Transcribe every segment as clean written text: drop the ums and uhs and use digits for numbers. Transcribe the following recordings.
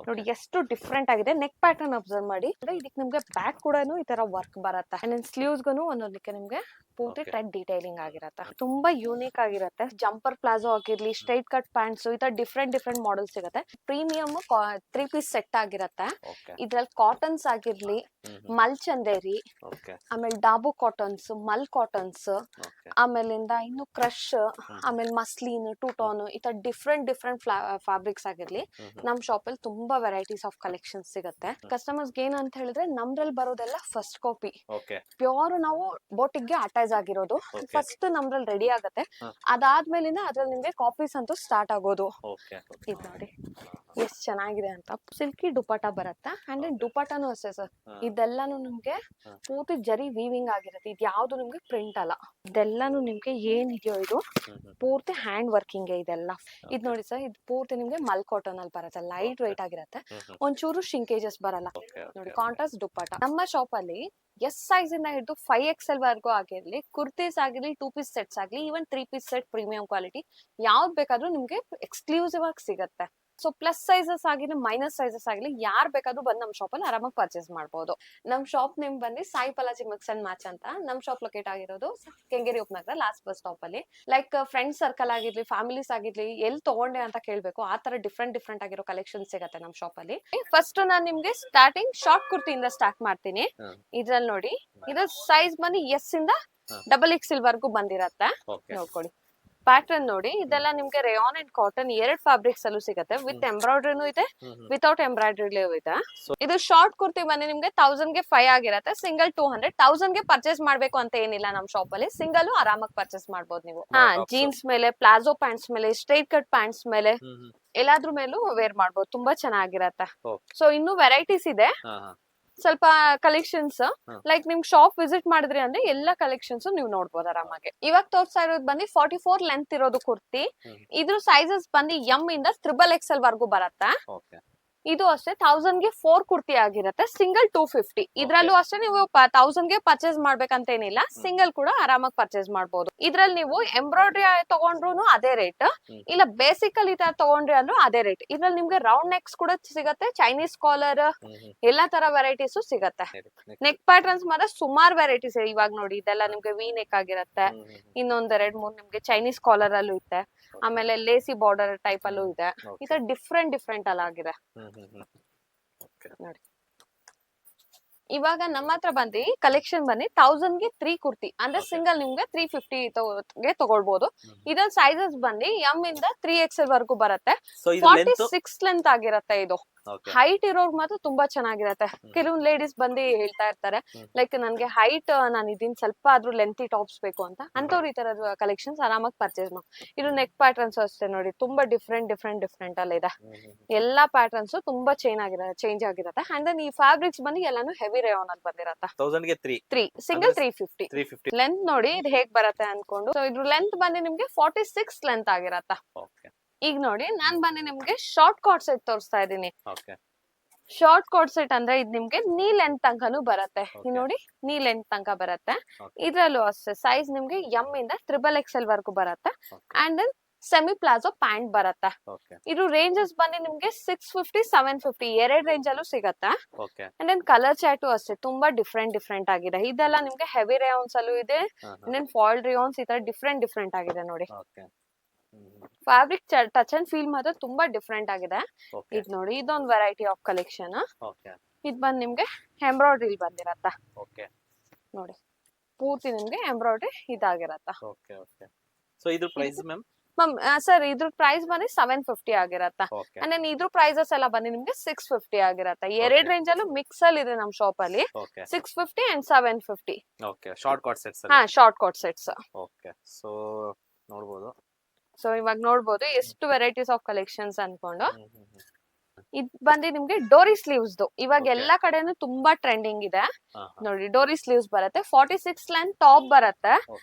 ನೋಡಿ ಎಷ್ಟು ಡಿಫ್ರೆಂಟ್ ಆಗಿದೆ. ನೆಕ್ ಪ್ಯಾಟರ್ನ್ ಅಬ್ಸರ್ವ್ ಮಾಡಿ. ಇದಕ್ಕೆ ನಿಮ್ಗೆ ಬ್ಯಾಕ್ ಕೂಡ ಈ ತರ ವರ್ಕ್ ಬರುತ್ತೆ. ಅಂಡ್ ಸ್ಲೀವ್ಸ್ ಗೂ ಒಂದೊಂದಕ್ಕೆ ನಿಮ್ಗೆ ಪೂರ್ತಿ ಟೈಟ್ ಡೀಟೈಲಿಂಗ್ ಆಗಿರತ್ತೆ. ತುಂಬಾ ಯೂನಿಕ್ ಆಗಿರುತ್ತೆ. ಜಂಪರ್ ಪ್ಲಾಜೋ ಆಗಿರ್ಲಿ, ಸ್ಟ್ರೈಟ್ ಕಟ್ ಪ್ಯಾಂಟ್ಸ್, ಈ ತರ ಡಿಫ್ರೆಂಟ್ ಮಾಡೆಲ್ ಸಿಗುತ್ತೆ. ಪ್ರೀಮಿಯಂ 3 ಪೀಸ್ ಸೆಟ್ ಆಗಿರತ್ತೆ. ಇದ್ರಲ್ಲಿ ಕಾಟನ್ಸ್ ಆಗಿರ್ಲಿ, ಮಲ್ ಚಂದೇರಿ, ಆಮೇಲೆ ಡಾಬು ಕಾಟನ್ಸ್, ಮಲ್ ಕಾಟನ್ಸ್, ಆಮೇಲಿಂದ ಇನ್ನು ಕ್ರಶ್, ಆಮೇಲೆ ಮಸ್ಲಿನ್, ಟೂಟಾನ್, ಈ ತರ ಡಿಫ್ರೆಂಟ್ ಫ್ಯಾಬ್ರಿಕ್ಸ್ ಆಗಿರ್ಲಿ ನಮ್ ಶಾಪ್ ಅಲ್ಲಿ ತುಂಬಾ ವೆರೈಟೀಸ್ ಆಫ್ ಕಲೆಕ್ಷನ್ಸ್ ಸಿಗುತ್ತೆ. ಕಸ್ಟಮರ್ಸ್ ಏನು ಅಂತ ಹೇಳಿದ್ರೆ ನಮ್ದ್ರಲ್ಲಿ ಬರೋದೆಲ್ಲ ಫಸ್ಟ್ ಕಾಪಿ, ಪ್ಯೂರ್ ನಾವು ಬೋಟಿಗೆ ಅಟ್ಯಾಚ್ ಆಗಿರೋದು. ಫಸ್ಟ್ ನಮ್ದ್ರಲ್ಲಿ ರೆಡಿ ಆಗುತ್ತೆ, ಅದಾದ್ಮೇಲಿಂದ ಅದ್ರಲ್ಲಿ ನಿಮ್ಗೆ ಕಾಪೀಸ್ ಅಂತೂ ಸ್ಟಾರ್ಟ್ ಆಗೋದು. ಇದು ನೋಡಿ ಎಷ್ಟ್ ಚೆನ್ನಾಗಿದೆ ಅಂತ. ಸಿಲ್ಕಿ ದುಪಟ್ಟ ಬರುತ್ತೆ. ಅಂಡ್ ದುಪಟ್ಟನು ಅಷ್ಟೇ ಸರ್, ಇದೆಲ್ಲಾನು ನಿಮ್ಗೆ ಪೂರ್ತಿ ಜರಿ ವೀವಿಂಗ್ ಆಗಿರುತ್ತೆ. ಇದು ಯಾವ್ದು ನಿಮ್ಗೆ ಪ್ರಿಂಟ್ ಅಲ್ಲ. ಇದೆಲ್ಲಾನು ನಿಮ್ಗೆ ಏನಿದೆಯೋ ಇದು ಪೂರ್ತಿ ಹ್ಯಾಂಡ್ ವರ್ಕಿಂಗ್ ಇದೆಲ್ಲ. ಇದ್ ನೋಡಿ ಸರ್, ಇದು ಪೂರ್ತಿ ನಿಮ್ಗೆ ಮಲ್ ಕಾಟನ್ ಅಲ್ಲಿ ಬರುತ್ತೆ. ಲೈಟ್ ವೆಯ್ಟ್ ಆಗಿರುತ್ತೆ, ಒಂಚೂರು ಶಿಂಕೇಜಸ್ ಬರಲ್ಲ. ನೋಡಿ ಕಾಂಟ್ರಾಸ್ಟ್ ದುಪ್ಪಟ್ಟ. ನಮ್ಮ ಶಾಪ್ ಅಲ್ಲಿ ಎಸ್ ಸೈಜ್ ಇಂದ ಹಿಡಿದು 5XL ವರ್ಗೂ ಆಗಿರ್ಲಿ, ಕುರ್ತೀಸ್ ಆಗಿರ್ಲಿ, 2 ಪೀಸ್ ಸೆಟ್ಸ್ ಆಗ್ಲಿ, even 3 piece set premium quality ಯಾವ್ದು ಬೇಕಾದ್ರೂ ನಿಮ್ಗೆ ಎಕ್ಸ್ಕ್ಲೂಸಿವ್ ಆಗಿ ಸಿಗುತ್ತೆ. ಸೊ ಪ್ಲಸ್ ಸೈಜಸ್ ಆಗಿರ್ಲಿ, ಮೈನಸ್ ಸೈಜಸ್ ಆಗಿರ್ಲಿ, ಯಾರು ಬೇಕಾದ್ರೂ ಬಂದು ನಮ್ಮ ಶಾಪ್ ಅಲ್ಲಿ ಆರಾಮಾಗಿ ಪರ್ಚೇಸ್ ಮಾಡಬಹುದು. ನಮ್ ಶಾಪ್ ನೇಮ್ ಬಂದು Sai Balaji mix and match ಅಂತ. ನಮ್ ಶಾಪ್ ಲೊಕೇಟ್ ಆಗಿರೋದು ಕೆಂಗೇರಿ ಉಪನಗರ ಲಾಸ್ಟ್ ಬಸ್ ಸ್ಟಾಪ್ ಅಲ್ಲಿ. ಲೈಕ್ ಫ್ರೆಂಡ್ ಸರ್ಕಲ್ ಆಗಿರ್ಲಿ, ಫ್ಯಾಮಿಲೀಸ್ ಆಗಿರ್ಲಿ, ಎಲ್ಲಿ ತಗೊಂಡೆ ಅಂತ ಕೇಳ್ಬೇಕು, ಆ ತರ ಡಿಫ್ರೆಂಟ್ ಆಗಿರೋ ಕಲೆಕ್ಷನ್ ಸಿಗುತ್ತೆ ನಮ್ ಶಾಪ್ ಅಲ್ಲಿ. ಫಸ್ಟ್ ನಾನ್ ನಿಮ್ಗೆ ಸ್ಟಾರ್ಟಿಂಗ್ ಶಾರ್ಟ್ ಕುರ್ತಿಯಿಂದ ಸ್ಟಾರ್ಟ್ ಮಾಡ್ತೀನಿ. ಇದ್ರಲ್ಲಿ ನೋಡಿ, ಇದ್ರ ಸೈಜ್ ಬಂದು ಎಸ್ ಇಂದ XXL ವರ್ಗೂ ಬಂದಿರತ್ತೆ. ನೋಡ್ಕೊಳ್ಳಿ ಪ್ಯಾಟರ್ನ್ ನೋಡಿ. ಇದೆಲ್ಲ ನಿಮ್ಗೆ ರೇಯಾನ್ ಅಂಡ್ ಕಾಟನ್ 2 ಫ್ಯಾಬ್ರಿಕ್ಸ್ ಅಲ್ಲೂ ಸಿಗುತ್ತೆ. ವಿತ್ ಎಂಬ್ರಾಯ್ಡ್ರಿನೂ ಇದೆ, ವಿತೌಟ್ ಎಂಬ್ರಾಯ್ಡ್ರಿ ಇದೆ. ಇದು ಶಾರ್ಟ್ ಕುರ್ತಿ ಬಂದು ನಿಮ್ಗೆ 1000 ಗೆ 5 ಆಗಿರತ್ತೆ. ಸಿಂಗಲ್ 200. 1000 ಗೆ ಪರ್ಚೇಸ್ ಮಾಡ್ಬೇಕು ಅಂತ ಏನಿಲ್ಲ ನಮ್ ಶಾಪ್ ಅಲ್ಲಿ. ಸಿಂಗಲ್ ಆರಾಮಾಗಿ ಪರ್ಚೇಸ್ ಮಾಡಬಹುದು ನೀವು. ಜೀನ್ಸ್ ಮೇಲೆ, ಪ್ಲಾಜೋ ಪ್ಯಾಂಟ್ಸ್ ಮೇಲೆ, ಸ್ಟ್ರೈಟ್ ಕಟ್ ಪ್ಯಾಂಟ್ಸ್ ಮೇಲೆ, ಎಲ್ಲಾದ್ರ ಮೇಲೂ ವೇರ್ ಮಾಡಬಹುದು. ತುಂಬಾ ಚೆನ್ನಾಗಿರತ್ತೆ. ಸೊ ಇನ್ನು ವೆರೈಟೀಸ್ ಇದೆ, ಸ್ವಲ್ಪ ಕಲೆಕ್ಷನ್ಸ್. ಲೈಕ್ ನಿಮ್ ಶಾಪ್ ವಿಸಿಟ್ ಮಾಡಿದ್ರಿ ಅಂದ್ರೆ ಎಲ್ಲಾ ಕಲೆಕ್ಷನ್ಸ್ ನೀವು ನೋಡ್ಬೋದು ಆರಾಮಾಗಿ. ಇವಾಗ ತೋರ್ಸ್ತಾ ಇರೋದು ಬಂದು 44 ಲೆಂತ್ ಇರೋದು ಕುರ್ತಿ. ಇದ್ರ ಸೈಜಸ್ ಬಂದು ಎಂ ಇಂದ XXL ವರ್ಗೂ ಬರತ್ತೆ. ಇದು ಅಷ್ಟೇ 1000 ಗೆ 4 ಕುರ್ತಿ ಆಗಿರತ್ತೆ. ಸಿಂಗಲ್ 250. ಇದ್ರಲ್ಲೂ ಅಷ್ಟೇ ನೀವು 1000 ಗೆ ಪರ್ಚೇಸ್ ಮಾಡ್ಬೇಕಂತ ಏನಿಲ್ಲ, ಸಿಂಗಲ್ ಕೂಡ ಆರಾಮಾಗಿ ಪರ್ಚೇಸ್ ಮಾಡಬಹುದು. ಇದ್ರಲ್ಲಿ ನೀವು ಎಂಬ್ರಾಯ್ಡ್ರಿ ತಗೊಂಡ್ರು ಅದೇ ರೇಟ್, ಇಲ್ಲ ಬೇಸಿಕ್ ಅಲ್ಲಿ ತಗೊಂಡ್ರಿ ಅಂದ್ರೂ ಅದೇ ರೇಟ್. ಇದ್ರಲ್ಲಿ ನಿಮ್ಗೆ ರೌಂಡ್ ನೆಕ್ಸ್ ಕೂಡ ಸಿಗತ್ತೆ, ಚೈನೀಸ್ ಕಾಲರ್, ಎಲ್ಲಾ ತರ ವೆರೈಟೀಸ್ ಸಿಗತ್ತೆ. ನೆಕ್ ಪ್ಯಾಟರ್ನ್ಸ್ ಮಾತ್ರ ಸುಮಾರು ವೆರೈಟೀಸ್ ಇದೆ. ಇವಾಗ ನೋಡಿ ಇದೆಲ್ಲ ನಿಮ್ಗೆ ವಿ ನೆಕ್ ಆಗಿರತ್ತೆ, ಇನ್ನೊಂದ್ 2-3 ನಿಮ್ಗೆ ಚೈನೀಸ್ ಕಾಲರ್ ಅಲ್ಲೂ ಇದೆ, ಆಮೇಲೆ ಲೇಸಿ ಬಾರ್ಡರ್ ಟೈಪ್ ಅಲ್ಲೂ ಇದೆ. ಈ ತರ ಡಿಫ್ರೆಂಟ್ ಅಲ್ಲ ಆಗಿದೆ ನೋಡಿ. ಇವಾಗ ನಮ್ಮ ಹತ್ರ ಬಂದು ಕಲೆಕ್ಷನ್ ಬನ್ನಿ 1000 ಗೆ 3 ಕುರ್ತಿ ಅಂದ್ರೆ ಸಿಂಗಲ್ ನಿಮ್ಗೆ 350 ಗೆ ತಗೊಳ್ಬಹುದು. ಇದ್ರ ಸೈಜಸ್ ಬಂದು ಎಂ ಇಂದ 3XL ವರ್ಗೂ ಬರುತ್ತೆ. 46 ಲೆಂತ್ ಆಗಿರತ್ತೆ. ಇದು ಹೈಟ್ ಇರೋರ್ಗ್ ಮಾತ್ರ ತುಂಬಾ ಚೆನ್ನಾಗಿರತ್ತೆ. ಕೆಲವೊಂದು ಲೇಡೀಸ್ ಬಂದು ಹೇಳ್ತಾ ಇರ್ತಾರೆ, ಲೈಕ್ ನನ್ಗೆ ಹೈಟ್ ನಾನು ಇದೀನ್ ಸ್ವಲ್ಪ ಆದ್ರೂ ಲೆಂತಿ ಟಾಪ್ಸ್ ಬೇಕು ಅಂತ. ಅಂತವ್ರು ಈ ತರದ ಕಲೆಕ್ಷನ್ಸ್ ಆರಾಮಾಗಿ ಪರ್ಚೇಸ್ ಮಾಡಿ. ಇದು ನೆಕ್ ಪ್ಯಾಟರ್ನ್ಸ್ ಅಷ್ಟೇ ನೋಡಿ, ತುಂಬಾ ಡಿಫ್ರೆಂಟ್ ಅಲ್ಲಿ ಇದೆ. ಎಲ್ಲಾ ಪ್ಯಾಟರ್ನ್ಸ್ ತುಂಬಾ ಚೇಂಜ್ ಆಗಿರತ್ತೆ. ಅಂಡ್ ದೆನ್ ಈ ಫ್ಯಾಬ್ರಿಕ್ಸ್ ಬಂದು ಎಲ್ಲಾನು ಹೆವಿ ರೇಯಾನ್ ಅಲ್ಲಿ ಬಂದಿರತ್ತೆ. 1000 ಗೆ 3 ಸಿಂಗಲ್ 350 ಲೆಂತ್ ನೋಡಿ ಇದು ಹೇಗ್ ಬರತ್ತೆ ಅನ್ಕೊಂಡು. ಸೊ ಇದ್ರ ಲೆಂತ್ ಬಂದು ನಿಮ್ಗೆ 46 ಲೆಂತ್ ಆಗಿರತ್ತ. ಈಗ ನೋಡಿ ನಾನ್ ಬಂದು ನಿಮ್ಗೆ ಶಾರ್ಟ್ ಕಾರ್ಡ್ ಸೆಟ್ ತೋರಿಸ್ತಾ ಇದೀನಿ. ಶಾರ್ಟ್ ಕಾರ್ಡ್ ಸೆಟ್ ಅಂದ್ರೆ ಇದು ನಿಮ್ಗೆ ನೀ ಲೆಂತ್ ತನಕನೂ ಬರತ್ತೆ. ನೋಡಿ ನೀ ಲೆಂತ್ ತನಕ ಬರತ್ತೆ. ಇದ್ರಲ್ಲೂ ಅಷ್ಟೇ ಸೈಜ್ ನಿಮ್ಗೆ ಎಂ ಇಂದ XXL ವರ್ಗೂ ಬರತ್ತೆ. And then semi palazzo pant ಬರತ್ತೆ. ಇದು ರೇಂಜಸ್ ಬಂದು ನಿಮ್ಗೆ 650, 750 2 ರೇಂಜ್ ಅಲ್ಲೂ ಸಿಗತ್ತೆ. ಅಂಡ್ ದೆನ್ ಕಲರ್ ಚಾರ್ಟು ಅಷ್ಟೇ ತುಂಬಾ ಡಿಫ್ರೆಂಟ್ ಆಗಿದೆ. ಇದೆಲ್ಲ ನಿಮ್ಗೆ ಹೆವಿ ರೇಯಾನ್ಸ್ ಅಲ್ಲೂ ಇದೆ, ಅಂಡ್ ದೆನ್ ಫಾಲ್ ರೇಯಾನ್ಸ್, ಈ ತರ ಡಿಫ್ರೆಂಟ್ ಆಗಿದೆ ನೋಡಿ. ಫ್ಯಾಬ್ರಿಕ್ ಟಚ್ ಅಂಡ್ ಫೀಲ್ ಮಾತ್ರ ತುಂಬಾ ಡಿಫ್ರೆಂಟ್ ಆಗಿದೆ. ಇದ್ ನೋಡಿ ಇದೊಂದು ವೆರೈಟಿ ಆಫ್ ಕಲೆಕ್ಷನ್. ಇದ್ ಬಂದ್ ನಿಮ್ಗೆ ಎಂಬ್ರಾಯ್ಡ್ರಿ ಬಂದಿರತ್ತ. ನೋಡಿ ಪೂರ್ತಿ ನಿಮ್ಗೆ ಎಂಬ್ರಾಯ್ಡ್ರಿ ಇದಾಗಿರತ್ತ. ಸೊ ಇದ್ರ ಪ್ರೈಸ್ ಮ್ಯಾಮ್ ಸರ್ ಇದ್ರ ಪ್ರೈಸ್ ಬಂದು 750 ಆಗಿರತ್ತ. ಅಂಡ್ ದೆನ್ ಇದ್ರ ಪ್ರೈಸಸ್ ಎಲ್ಲ ಬಂದು ನಿಮ್ಗೆ 650 ಆಗಿರತ್ತ. 2 ರೇಂಜ್ ಅಲ್ಲೂ ಮಿಕ್ಸ್ ಅಲ್ಲಿ ಇದೆ ನಮ್ ಶಾಪ್ ಅಲ್ಲಿ. 650 and 750. Short card sets. Short card sets. So ನೋಡಬಹುದು. ಸೊ ಇವಾಗ ನೋಡ್ಬೋದು ಎಷ್ಟು ವೆರೈಟೀಸ್ ಆಫ್ ಕಲೆಕ್ಷನ್ಸ್ ಅನ್ಕೊಂಡು. ಇದ್ ಬಂದು ನಿಮ್ಗೆ ಡೋರಿ ಸ್ಲೀವ್ಸ್. ಇವಾಗ ಎಲ್ಲಾ ಕಡೆನೂ ತುಂಬಾ ಟ್ರೆಂಡಿಂಗ್ ಇದೆ ನೋಡಿ. ಡೋರಿ ಸ್ಲೀವ್ಸ್ ಬರುತ್ತೆ. 46 ಲೆಂತ್ ಟಾಪ್ ಬರುತ್ತೆ.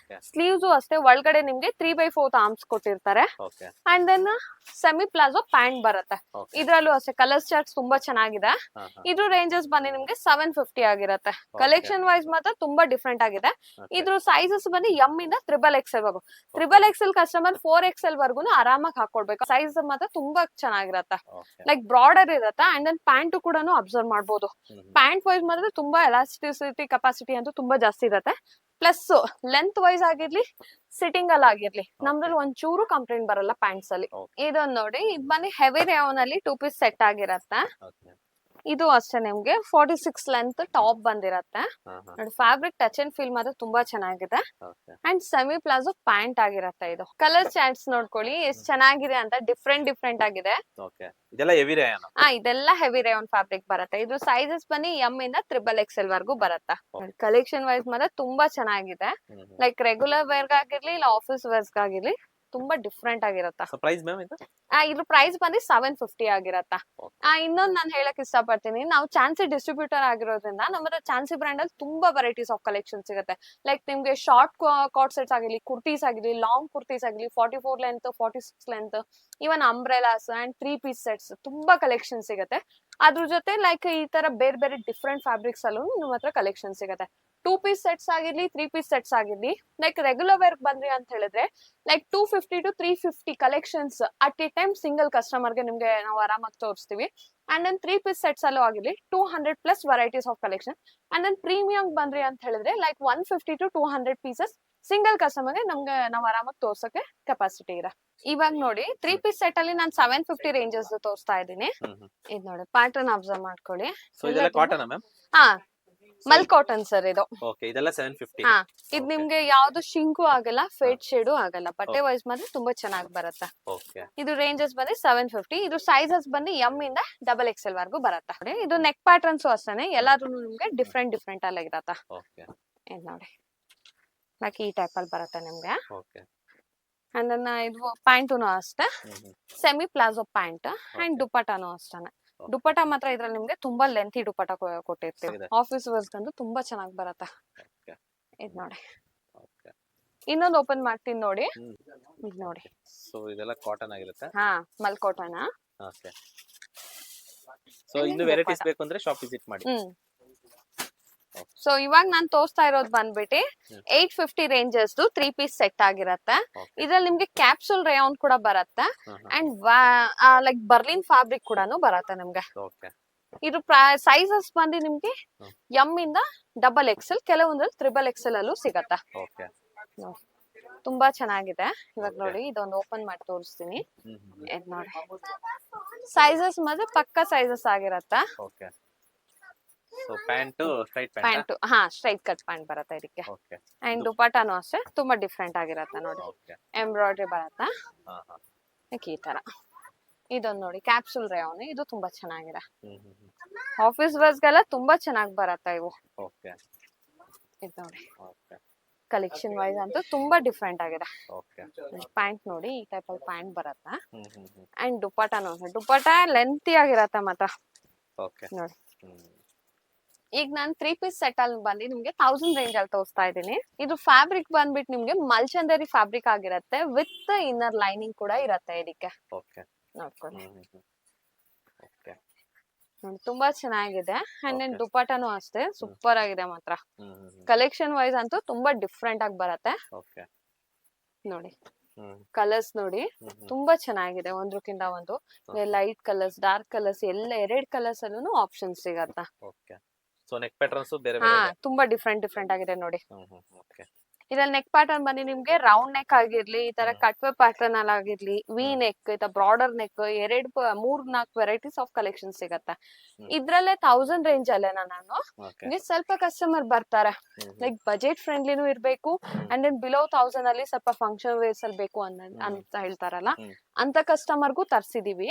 ಸ್ಲೀವ್ಸ್ ಅಷ್ಟೇ ಒಳಗಡೆ ನಿಮ್ಗೆ 3/4 ಆರ್ಮ್ಸ್ ಕೊಟ್ಟಿರ್ತಾರೆ. And then semi palazzo pant ಬರುತ್ತೆ. ಇದ್ರಲ್ಲೂ ಅಷ್ಟೇ ಕಲರ್ ಚಾರ್ಟ್ಸ್ ತುಂಬಾ ಚೆನ್ನಾಗಿದೆ. ಇದ್ರ ರೇಂಜಸ್ ಬಂದು ನಿಮ್ಗೆ 750 ಆಗಿರತ್ತೆ. ಕಲೆಕ್ಷನ್ ವೈಸ್ ಮಾತ್ರ ತುಂಬಾ ಡಿಫ್ರೆಂಟ್ ಆಗಿದೆ. ಇದ್ರ ಸೈಜಸ್ ಬಂದು ಎಂ ಇಂದ XXL ವರ್ಗು. XXL ಕಸ್ಟಮರ್ 4XL ವರ್ಗು ಆರಾಮಾಗಿ ಹಾಕೊಳ್ಬೇಕು. ಸೈಜ್ ಮಾತ್ರ ತುಂಬಾ ಚೆನ್ನಾಗಿರತ್ತೆ. ಲೈಕ್ ಬ್ರಾಡ್ ಬಾರ್ಡರ್ ಇರತ್ತೆ ಅಂಡ್ ದೆನ್ ಪ್ಯಾಂಟ್ ಕೂಡ ಅಬ್ಸರ್ವ್ ಮಾಡ್ಬೋದು. ಪ್ಯಾಂಟ್ ವೈಸ್ ಮಾಡಿದ್ರೆ ತುಂಬಾ ಎಲಾಸ್ಟಿಸಿಟಿ ಕೆಪಾಸಿಟಿ ಅಂತೂ ತುಂಬಾ ಜಾಸ್ತಿ ಇರತ್ತೆ. ಪ್ಲಸ್ ಲೆಂತ್ ವೈಸ್ ಆಗಿರ್ಲಿ ಸಿಟ್ಟಿಂಗ್ ಅಲ್ಲಿ ಆಗಿರ್ಲಿ ನಮ್ದ್ರಲ್ಲಿ ಒಂಚೂರು ಕಂಪ್ಲೇಂಟ್ ಬರಲ್ಲ ಪ್ಯಾಂಟ್ಸ್ ಅಲ್ಲಿ. ಇದೊಂದ್ ನೋಡಿ, ಇದ್ ಬನ್ನಿ ಹೆವಿ ರೇಯಾನ್ ಅಲ್ಲಿ 2 ಪೀಸ್ ಸೆಟ್ ಆಗಿರತ್ತೆ. ಇದು ಅಷ್ಟೇ ನಿಮ್ಗೆ 46 ಲೆಂತ್ ಟಾಪ್ ಬಂದಿರತ್ತೆ. ನೋಡಿ ಫ್ಯಾಬ್ರಿಕ್ ಟಚ್ ಅಂಡ್ ಫೀಲ್ ಮಾತ್ರ ತುಂಬಾ ಚೆನ್ನಾಗಿದೆ. ಅಂಡ್ ಸೆಮಿ ಪ್ಲಾಜೋ ಪ್ಯಾಂಟ್ ಆಗಿರತ್ತೆ. ಇದು ಕಲರ್ ಚಾರ್ಟ್ಸ್ ನೋಡ್ಕೊಳ್ಳಿ ಎಷ್ಟ್ ಚೆನ್ನಾಗಿದೆ ಅಂತ, ಡಿಫ್ರೆಂಟ್ ಆಗಿದೆ. ಇದೆಲ್ಲ ಹೆವಿ ರೇಯಾನ್ ಫ್ಯಾಬ್ರಿಕ್ ಬರುತ್ತೆ. ಇದು ಸೈಜಸ್ ಬನ್ನಿ ಎಂ ಇಂದ XXL ವರ್ಗೂ ಬರುತ್ತೆ. ಕಲೆಕ್ಷನ್ ವೈಸ್ ಮಾತ್ರ ತುಂಬಾ ಚೆನ್ನಾಗಿದೆ. ಲೈಕ್ ರೆಗ್ಯುಲರ್ ವೇರ್ ಆಗಿರ್ಲಿ ಇಲ್ಲ ಆಫೀಸ್ ವೇರ್ಸ್ ಆಗಿರ್ಲಿ ತುಂಬಾ ಡಿಫ್ರೆಂಟ್ ಆಗಿರತ್ತ. ಇದ್ರ ಪ್ರೈಸ್ ಬಂದು 750 ಆಗಿರತ್ತ. ಇನ್ನೊಂದ್ ನಾನು ಹೇಳಕ್ ಇಷ್ಟಪಡ್ತೀನಿ, ನಾವು ಚಾನ್ಸಿ ಡಿಸ್ಟ್ರಿಬ್ಯೂಟರ್ ಆಗಿರೋದ್ರಿಂದ ನಮ್ಮ ಹತ್ರ ಚಾನ್ಸಿ ಬ್ರ್ಯಾಂಡ್ ಅಲ್ಲಿ ತುಂಬಾ ವೆರೈಟೀಸ್ ಆಫ್ ಕಲೆಕ್ಷನ್ ಸಿಗುತ್ತೆ. ಲೈಕ್ ನಿಮ್ಗೆ ಶಾರ್ಟ್ ಕಾರ್ಡ್ ಸೆಟ್ಸ್ ಆಗಿರ್ಲಿ, ಕುರ್ತೀಸ್ ಆಗಿರ್ಲಿ, ಲಾಂಗ್ ಕುರ್ತೀಸ್ ಆಗಿರ್ಲಿ, 44 length, 46 length, even umbrellas and 3 piece sets ತುಂಬಾ ಕಲೆಕ್ಷನ್ ಸಿಗುತ್ತೆ. ಅದ್ರ ಜೊತೆ ಲೈಕ್ ಈ ತರ ಬೇರೆ ಬೇರೆ ಡಿಫ್ರೆಂಟ್ ಫ್ಯಾಬ್ರಿಕ್ಸ್ ಅಲ್ಲೂ ನಿಮ್ಮ ಹತ್ರ ಕಲೆಕ್ಷನ್ ಸಿಗುತ್ತೆ. 2 ಪೀಸ್ ಸೆಟ್ಸ್ ಆಗಿರ್ಲಿ, 3 ಪೀಸ್ ಸೆಟ್ಸ್ ಆಗಿರ್ಲಿ, ಲೈಕ್ ರೆಗ್ಯುಲರ್ ವೇರ್ ಬಂದ್ರಿ ಅಂತ ಹೇಳಿದ್ರೆ like 250 to 350 collections at A time single customer ಗೆ ನಿಮ್ಗೆ ನಾವು ಆರಾಮಾಗಿ ತೋರಿಸ್ತೀವಿ. ಅಂಡ್ ದೆನ್ 3 ಪೀಸ್ ಸೆಟ್ಸ್ ಅಲ್ಲೂ ಆಗಿರ್ಲಿ 200+ varieties of collection. And then premium ಬಂದ್ರಿ ಅಂತ ಹೇಳಿದ್ರೆ like 150 to 200 pieces single customer ಗೆ ನಮ್ಗೆ ನಾವು ಆರಾಮಾಗಿ ತೋರ್ಸಕ್ಕೆ ಕೆಪಾಸಿಟಿ ಇದೆ. ಇವಾಗ ನೋಡಿ 3 ಪೀಸ್ ಸೆಟ್ ಅಲ್ಲಿ ನಾನು 750 ರೇಂಜಸ್ ತೋರಿಸ್ತಾ ಇದ್ದೀನಿ. ಇದ್ ನೋಡಿ ಪ್ಯಾಟರ್ನ್ ಅಬ್ಸರ್ವ್ ಮಾಡ್ಕೊಳ್ಳಿ. ಹಾ, ಮಲ್ ಕಾಟನ್ ಸರ್ ಇದು. ಇದ್ ನಿಮ್ಗೆ ಯಾವ್ದು ಶಿಂಕು ಆಗಲ್ಲ, ಫೇಡ್ ಶೇಡು ಆಗಲ್ಲ. ಬಟ್ಟೆ ವೈಸ್ ಮಾತ್ರ ತುಂಬಾ ಚೆನ್ನಾಗಿ ಬರುತ್ತೆ. ಇದು ರೇಂಜಸ್ ಬಂದು 750. ಇದು ಸೈಜಸ್ ಬಂದು ಎಂ ಇಂದ XXL ವರ್ಗೂ ಬರುತ್ತೆ. ಇದು ನೆಕ್ ಪ್ಯಾಟರ್ನ್ಸ್ ಅಷ್ಟೇ, ಎಲ್ಲಾದ್ರೂ ನಿಮ್ಗೆ ಡಿಫ್ರೆಂಟ್ ಅಲ್ಲಿ ಇರತ್ತ. ಇದ್ ನೋಡಿ ಲೈಕ್ ಈ ಟೈಪ್ ಅಲ್ಲಿ ಬರುತ್ತೆ ನಿಮ್ಗೆ. ಅಂಡ್ ದೆನ್ ಇದು ಪ್ಯಾಂಟುನು ಅಷ್ಟೇ, ಸೆಮಿ ಪ್ಲಾಜೋ ಪ್ಯಾಂಟ್ ಅಂಡ್ ದುಪಟ್ಟಾನು ಅಷ್ಟೇ. ದುಪಟ್ಟ ಮಾತ್ರ ಇದ್ರಲ್ಲಿ ನಿಮ್ಗೆ ತುಂಬಾ ಲೆಂತಿ ದುಪಟ್ಟ ಕೊಟ್ಟಿರ್ತೀವಿ. ಆಫೀಸ್ ವರ್ಸ್ ಗಂತೂ ತುಂಬಾ ಚೆನ್ನಾಗಿ ಬರುತ್ತೆ. ಇದ್ ನೋಡಿ, ಇನ್ನೊಂದು ಓಪನ್ ಮಾಡ್ತೀನಿ ನೋಡಿ. ಇದ್ ನೋಡಿ, ಸೊ ಇದೆಲ್ಲ ಕಾಟನ್ ಆಗಿರುತ್ತೆ. ಹಾ, ಮಲ್ ಕಾಟನ್. ಸೊ ಇನ್ನು ವೆರೈಟೀಸ್ ಬೇಕು ಅಂದ್ರೆ ಶಾಪ್ ವಿಸಿಟ್ ಮಾಡಿ. ಸೊ ಇವಾಗ ನಾನ್ ತೋರಿಸ್ತಾ ಇರೋದು ಬಂದ್ಬಿಟ್ಟು 850 ರೇಂಜಸ್ 3 ಪೀಸ್ ಸೆಟ್ ಆಗಿರತ್ತೆ. ಇದ್ರಲ್ಲಿ ನಿಮ್ಗೆ ಕ್ಯಾಪ್ಸೂಲ್ ರೇಯಾನ್ ಕೂಡ ಬರುತ್ತೆ ಅಂಡ್ ಲೈಕ್ ಬರ್ಲಿನ್ ಫ್ಯಾಬ್ರಿಕ್ ಕೂಡ ಬರುತ್ತೆ ನಿಮ್ಗೆ. ಇದು ಸೈಜಸ್ ಬಂದು ನಿಮ್ಗೆ ಎಂ ಇಂದ XXL, ಕೆಲವೊಂದ್ರಲ್ಲಿ XXL ಅಲ್ಲೂ ಸಿಗತ್ತೆ. ತುಂಬಾ ಚೆನ್ನಾಗಿದೆ. ಇವಾಗ ನೋಡಿ ಇದೊಂದು ಓಪನ್ ಮಾಡಿ ತೋರಿಸ್ತೀನಿ. ಇದ್ ನೋಡಿ ಸೈಜಸ್ ಮಾತ್ರ ಪಕ್ಕ ಸೈಜಸ್ ಆಗಿರತ್ತೆ. ಪ್ಯಾಂಟ್ ಸ್ಟ್ರೈಟ್ ಕಟ್ ಪ್ಯಾಂಟ್ ಬರುತ್ತೆ ಇದಕ್ಕೆ. ಅಂಡ್ ದುಪಟ್ಟಾನು ಅಷ್ಟೇ ತುಂಬಾ ಡಿಫ್ರೆಂಟ್ ಆಗಿರತ್ತೆ. ನೋಡಿ ಎಂಬ್ರಾಯ್ಡ್ರಿ ಬರುತ್ತೆ ಈ ತರ. ಇದೊಂದು ನೋಡಿ ಕ್ಯಾಪ್ಸೂಲ್ ರೇಯಾನ್, ಇದು ತುಂಬಾ ಚೆನ್ನಾಗಿದೆ. ಆಫೀಸ್ ವರ್ಸ್ಗೆಲ್ಲ ತುಂಬಾ ಚೆನ್ನಾಗಿ ಬರುತ್ತೆ ಇವು. ಇದು ನೋಡಿ ಕಲೆಕ್ಷನ್ ವೈಸ್ ಅಂತೂ ತುಂಬಾ ಡಿಫ್ರೆಂಟ್ ಆಗಿದೆ. ಪ್ಯಾಂಟ್ ನೋಡಿ ಈ ಟೈಪ್ ಅಲ್ಲಿ ಪ್ಯಾಂಟ್ ಬರುತ್ತೆ. ಅಂಡ್ ದುಪಟ್ಟಾನು ದುಪಟ್ಟ ಲೆಂತಿ ಆಗಿರತ್ತೆ ಮಾತ್ರ. ನೋಡಿ ಈಗ ನಾನು 3 ಪೀಸ್ ಸೆಟ್ ಅಲ್ಲಿ ಬಂದು ನಿಮ್ಗೆ 1000 ರೇಂಜ್ ಅಲ್ಲಿ ತೋರಿಸ್ತಾ ಇದ್ದೀನಿ. ಇದು ಫ್ಯಾಬ್ರಿಕ್ ಬಂದ್ಬಿಟ್ಟು ನಿಮ್ಗೆ ಮಲ್ಚಂದರಿ ಫ್ಯಾಬ್ರಿಕ್ ಆಗಿರತ್ತೆ ವಿತ್ ಇನ್ನರ್ ಲೈನಿಂಗ್ ಕೂಡ ಇರತ್ತೆ ಇದಕ್ಕೆ. ನೋಡ್ಕೊಳ್ಳಿ ನೋಡಿ ತುಂಬಾ ಚೆನ್ನಾಗಿದೆ. ಅಂಡ್ ದೆನ್ ದುಪಟ್ಟಾನು ಅಷ್ಟೇ ಸೂಪರ್ ಆಗಿದೆ ಮಾತ್ರ. ಕಲೆಕ್ಷನ್ ವೈಸ್ ಅಂತೂ ತುಂಬಾ ಡಿಫ್ರೆಂಟ್ ಆಗಿ ಬರುತ್ತೆ. ನೋಡಿ ಕಲರ್ಸ್ ನೋಡಿ ತುಂಬಾ ಚೆನ್ನಾಗಿದೆ. ಒಂದ್ರಕ್ಕಿಂತ ಒಂದು ಲೈಟ್ ಕಲರ್ಸ್, ಡಾರ್ಕ್ ಕಲರ್ಸ್ ಎಲ್ಲ 2 ಕಲರ್ಸ್ ಅಲ್ಲೂ ಆಪ್ಷನ್ ಸಿಗತ್ತೆ. ಸೊ ನೆಕ್ ಪ್ಯಾಟರ್ನ್ಸ್ ಬೇರೆ ತುಂಬಾ ಡಿಫ್ರೆಂಟ್ ಆಗಿದೆ ನೋಡಿ. ಇದ್ರಲ್ಲಿ ನೆಕ್ ಪ್ಯಾಟರ್ನ್ ಬಂದು ನಿಮ್ಗೆ ರೌಂಡ್ ನೆಕ್ ಆಗಿರ್ಲಿ, ಈ ತರ ಕಟ್ವೆ ಪ್ಯಾಟರ್ನ್ ಅಲ್ಲಿ ಆಗಿರ್ಲಿ, ವಿ ನೆಕ್, ಈ ತರ broader neck, 3-4 varieties of collection ಸಿಗತ್ತೆ. ಇದ್ರಲ್ಲೇ 1000 ರೇಂಜ್ ಅಲ್ಲೇ ನಾನು ಸ್ವಲ್ಪ ಕಸ್ಟಮರ್ ಬರ್ತಾರೆ ಲೈಕ್ ಬಜೆಟ್ ಫ್ರೆಂಡ್ಲಿನೂ ಇರ್ಬೇಕು ಅಂಡ್ ದೆನ್ ಬಿಲೋ 1000 ಅಲ್ಲಿ ಸ್ವಲ್ಪ ಫಂಕ್ಷನ್ ವೇರ್ಸ್ ಅಲ್ಲಿ ಬೇಕು ಅಂತ ಹೇಳ್ತಾರಲ್ಲ, ಅಂತ ಕಸ್ಟಮರ್ಗೂ ತರ್ಸಿದೀವಿ.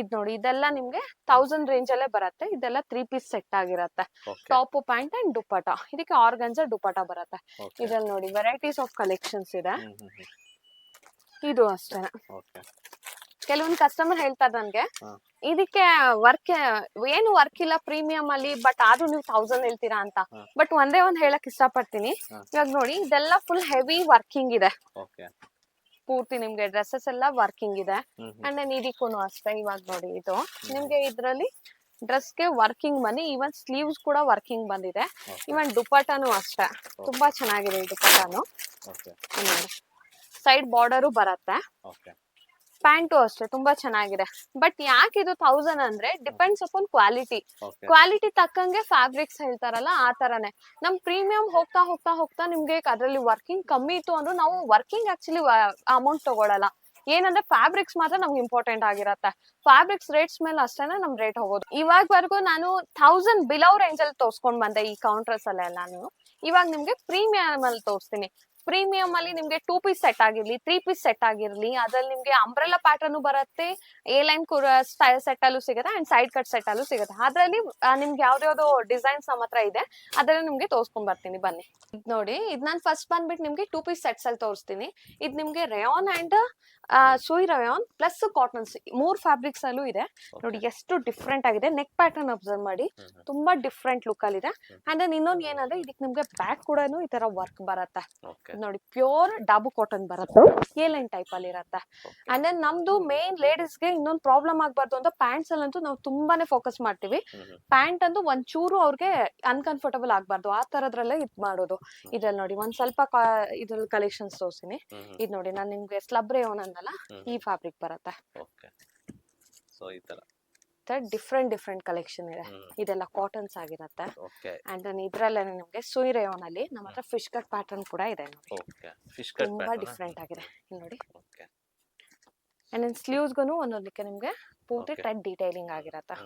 ಇದ್ ನೋಡಿ ಇದೆಲ್ಲ ನಿಮ್ಗೆ 1000 ರೇಂಜ್ ಅಲ್ಲೇ ಬರುತ್ತೆ. ಇದೆಲ್ಲ 3 ಪೀಸ್ ಸೆಟ್ ಆಗಿರತ್ತೆ. ಟಾಪ್ ಪ್ಯಾಂಟ್ ಅಂಡ್ ದುಪಟ್ಟ, ಇದಕ್ಕೆ ಆರ್ಗನ್ಜಾ ದುಪಟ್ಟ ಬರುತ್ತೆ. ಇದ್ರಲ್ಲಿ ನೋಡಿ ವೆರೈಟೀಸ್ ಆಫ್ ಕಲೆಕ್ಷನ್ಸ್ ಇದೆ. ಇದು ಅಷ್ಟೇ. ಕೆಲವೊಂದು ಕಸ್ಟಮರ್ ಹೇಳ್ತಾರೆ ನನ್ಗೆ ಇದಕ್ಕೆ ಏನು ವರ್ಕ್ ಇಲ್ಲ ಪ್ರೀಮಿಯಂ ಅಲ್ಲಿ, ಬಟ್ ಆದ್ರೂ ನೀವು 1000 ಹೇಳ್ತೀರಾ ಅಂತ. ಬಟ್ ಒಂದೇ ಒಂದ್ ಹೇಳಕ್ ಇಷ್ಟಪಡ್ತೀನಿ. ಇವಾಗ ನೋಡಿ ಇದೆಲ್ಲ ಫುಲ್ ಹೆವಿ ವರ್ಕಿಂಗ್ ಇದೆ. ಪೂರ್ತಿ ನಿಮ್ಗೆ ಡ್ರೆಸ್ಸಸ್ ಎಲ್ಲ ವರ್ಕಿಂಗ್ ಇದೆ. ಅಂಡ್ ದೆನ್ ಇದಕ್ಕೂ ಅಷ್ಟೇ. ಇವಾಗ ನೋಡಿ ಇದು ನಿಮ್ಗೆ ಇದ್ರಲ್ಲಿ ಡ್ರೆಸ್ಗೆ ವರ್ಕಿಂಗ್ ಬನ್ನಿ, ಈವನ್ ಸ್ಲೀವ್ಸ್ ಕೂಡ ವರ್ಕಿಂಗ್ ಬಂದಿದೆ. ಇವನ್ ದುಪಟ್ಟಾನು ಅಷ್ಟೇ ತುಂಬಾ ಚೆನ್ನಾಗಿದೆ. ಈ ದುಪಟ್ಟಾನು ಸೈಡ್ ಬಾರ್ಡರು ಬರುತ್ತೆ. ಪ್ಯಾಂಟು ಅಷ್ಟೇ ತುಂಬಾ ಚೆನ್ನಾಗಿದೆ. ಬಟ್ ಯಾಕೆ ಇದು 1000 ಅಂದ್ರೆ depends upon quality. Okay quality ತಕ್ಕಂಗೆ ಫ್ಯಾಬ್ರಿಕ್ಸ್ ಹೇಳ್ತಾರಲ್ಲ ಆ ತರನೇ. ನಮ್ ಪ್ರೀಮಿಯಂ ಹೋಗ್ತಾ ಹೋಗ್ತಾ ಹೋಗ್ತಾ ನಿಮ್ಗೆ ಅದ್ರಲ್ಲಿ ವರ್ಕಿಂಗ್ ಕಮ್ಮಿ ಇತ್ತು ಅಂದ್ರೆ ನಾವು ವರ್ಕಿಂಗ್ ಆಕ್ಚುಲಿ ಅಮೌಂಟ್ ತಗೊಳಲ್ಲ. ಏನಂದ್ರೆ ಫ್ಯಾಬ್ರಿಕ್ಸ್ ಮಾತ್ರ ನಮ್ಗೆ ಇಂಪಾರ್ಟೆಂಟ್ ಆಗಿರತ್ತೆ. ಫ್ಯಾಬ್ರಿಕ್ಸ್ ರೇಟ್ಸ್ ಮೇಲೆ ಅಷ್ಟೇನೆ ನಮ್ ರೇಟ್ ಹೋಗೋದು. ಇವಾಗವರೆಗೂ ನಾನು 1000 ಬಿಲೋ ರೇಂಜ್ ಅಲ್ಲಿ ತೋರ್ಸ್ಕೊಂಡ್ ಬಂದೆ ಈ ಕೌಂಟರ್ಸ್ ಅಲ್ಲೆಲ್ಲ ನಾನು. ಇವಾಗ ನಿಮ್ಗೆ ಪ್ರೀಮಿಯಂ ಅಲ್ಲಿ ತೋರಿಸ್ತೀನಿ. ಪ್ರೀಮಿಯಂ ಅಲ್ಲಿ ನಿಮ್ಗೆ 2 ಪೀಸ್ ಸೆಟ್ ಆಗಿರ್ಲಿ 3 ಪೀಸ್ ಸೆಟ್ ಆಗಿರ್ಲಿ ಅದ್ರಲ್ಲಿ ನಿಮ್ಗೆ ಅಂಬ್ರೆಲಾ ಪ್ಯಾಟರ್ನ್ ಬರುತ್ತೆ, ಎ ಲೈನ್ ಸೆಟ್ ಅಲ್ಲೂ ಸಿಗುತ್ತೆ ಅಂಡ್ ಸೈಡ್ ಕಟ್ ಸೆಟ್ ಅಲ್ಲೂ ಸಿಗುತ್ತೆ. ಅದ್ರಲ್ಲಿ ನಿಮ್ಗೆ ಯಾವ್ದಾವ್ದು ಡಿಸೈನ್ಸ್ ನಮ್ಮ ಹತ್ರ ಇದೆ ಅದನ್ನ ನಿಮ್ಗೆ ತೋರ್ಸ್ಕೊಂಡ್ ಬರ್ತೀನಿ ಬನ್ನಿ. ಇದ್ ನೋಡಿ, ಇದ್ ನಾನು ಫಸ್ಟ್ ಬಂದ್ಬಿಟ್ಟು ನಿಮ್ಗೆ 2 ಪೀಸ್ ಸೆಟ್ಸ್ ಅಲ್ಲಿ ತೋರಿಸ್ತೀನಿ. ಇದ್ ನಿಮ್ಗೆ ರೇಯಾನ್ ಅಂಡ್ ಸೂಯಿ ರೇಯಾನ್ ಪ್ಲಸ್ ಕಾಟನ್ಸ್ 3 ಫ್ಯಾಬ್ರಿಕ್ಸ್ ಅಲ್ಲೂ ಇದೆ. ನೋಡಿ ಎಷ್ಟು ಡಿಫ್ರೆಂಟ್ ಆಗಿದೆ. ನೆಕ್ ಪ್ಯಾಟರ್ನ್ ಅಬ್ಸರ್ವ್ ಮಾಡಿ, ತುಂಬಾ ಡಿಫ್ರೆಂಟ್ ಲುಕ್ ಅಲ್ಲಿ ಇದೆ. ಅಂಡ್ ದೆನ್ ಇನ್ನೊಂದು ಏನಂದ್ರೆ ಇದಕ್ಕೆ ನಿಮ್ಗೆ ಬ್ಯಾಕ್ ಕೂಡ ಈ ತರ ವರ್ಕ್ ಬರುತ್ತೆ. ನೋಡಿ ಪ್ಯೂರ್ ಡಾಬು ಕಾಟನ್ ಬರುತ್ತೆ, ಎ ಲೈನ್ ಟೈಪ್ ಅಲ್ಲಿ ಇರತ್ತೆ. ಅಂಡ್ ದೆನ್ ನಮ್ದು ಮೇನ್ ಲೇಡೀಸ್ ಗೆ ಇನ್ನೊಂದು ಪ್ರಾಬ್ಲಮ್ ಆಗ್ಬಾರ್ದು ಅಂತ ಪ್ಯಾಂಟ್ಸ್ ಅಲ್ಲಂತೂ ನಾವು ತುಂಬಾನೇ ಫೋಕಸ್ ಮಾಡ್ತೀವಿ. ಪ್ಯಾಂಟ್ ಅಂತೂ ಒಂಚೂರು ಅವ್ರಿಗೆ ಅನ್ಕಂಫರ್ಟಬಲ್ ಆಗ್ಬಾರ್ದು ಆ ತರದ್ರಲ್ಲೇ ಇದ್ ಮಾಡೋದು. ಇದ್ರಲ್ಲಿ ನೋಡಿ ಒಂದ್ ಸ್ವಲ್ಪ ಇದ್ರಲ್ಲಿ ಕಲೆಕ್ಷನ್ಸ್ ತೋರಿಸ್ತೀನಿ. ಇದ್ ನೋಡಿ ನಾನು ನಿಮ್ಗೆ ಸ್ಲಬ್ ರೇಯಾನ್ ಅಂದಲ್ಲ, ಈ ಫ್ಯಾಬ್ರಿಕ್ ಬರುತ್ತೆ. ಸೊ ಈ ತರ ಡಿಫ್ರೆಂಟ್ ಕಲೆಕ್ಷನ್ ಇದೆ. ಇದೆಲ್ಲ ಕಾಟನ್ಸ್ ಆಗಿರತ್ತೆ. ಅಂಡ್ ದೆನ್ ಇದ್ರಲ್ಲೇ ನಿಮ್ಗೆ ಸೂಯಿ ರೇಯಾನ್ ಅಲ್ಲಿ ನಮ್ಮ ಹತ್ರ ಫಿಶ್ ಕಟ್ ಪ್ಯಾಟರ್ನ್ ಕೂಡ ಇದೆ ನೋಡಿ. ತುಂಬಾ ಡಿಫ್ರೆಂಟ್ ಆಗಿದೆ ನೋಡಿ. ಅಂಡ್ ದೆನ್ ಸ್ಲೀವ್ಸ್ ಗನು ಒಂದೊಂದಕ್ಕೆ ನಿಮ್ಗೆ ಪೂರ್ತಿ ಟೈಟ್ ಡೀಟೈಲಿಂಗ್ ಆಗಿರತ್ತೆ.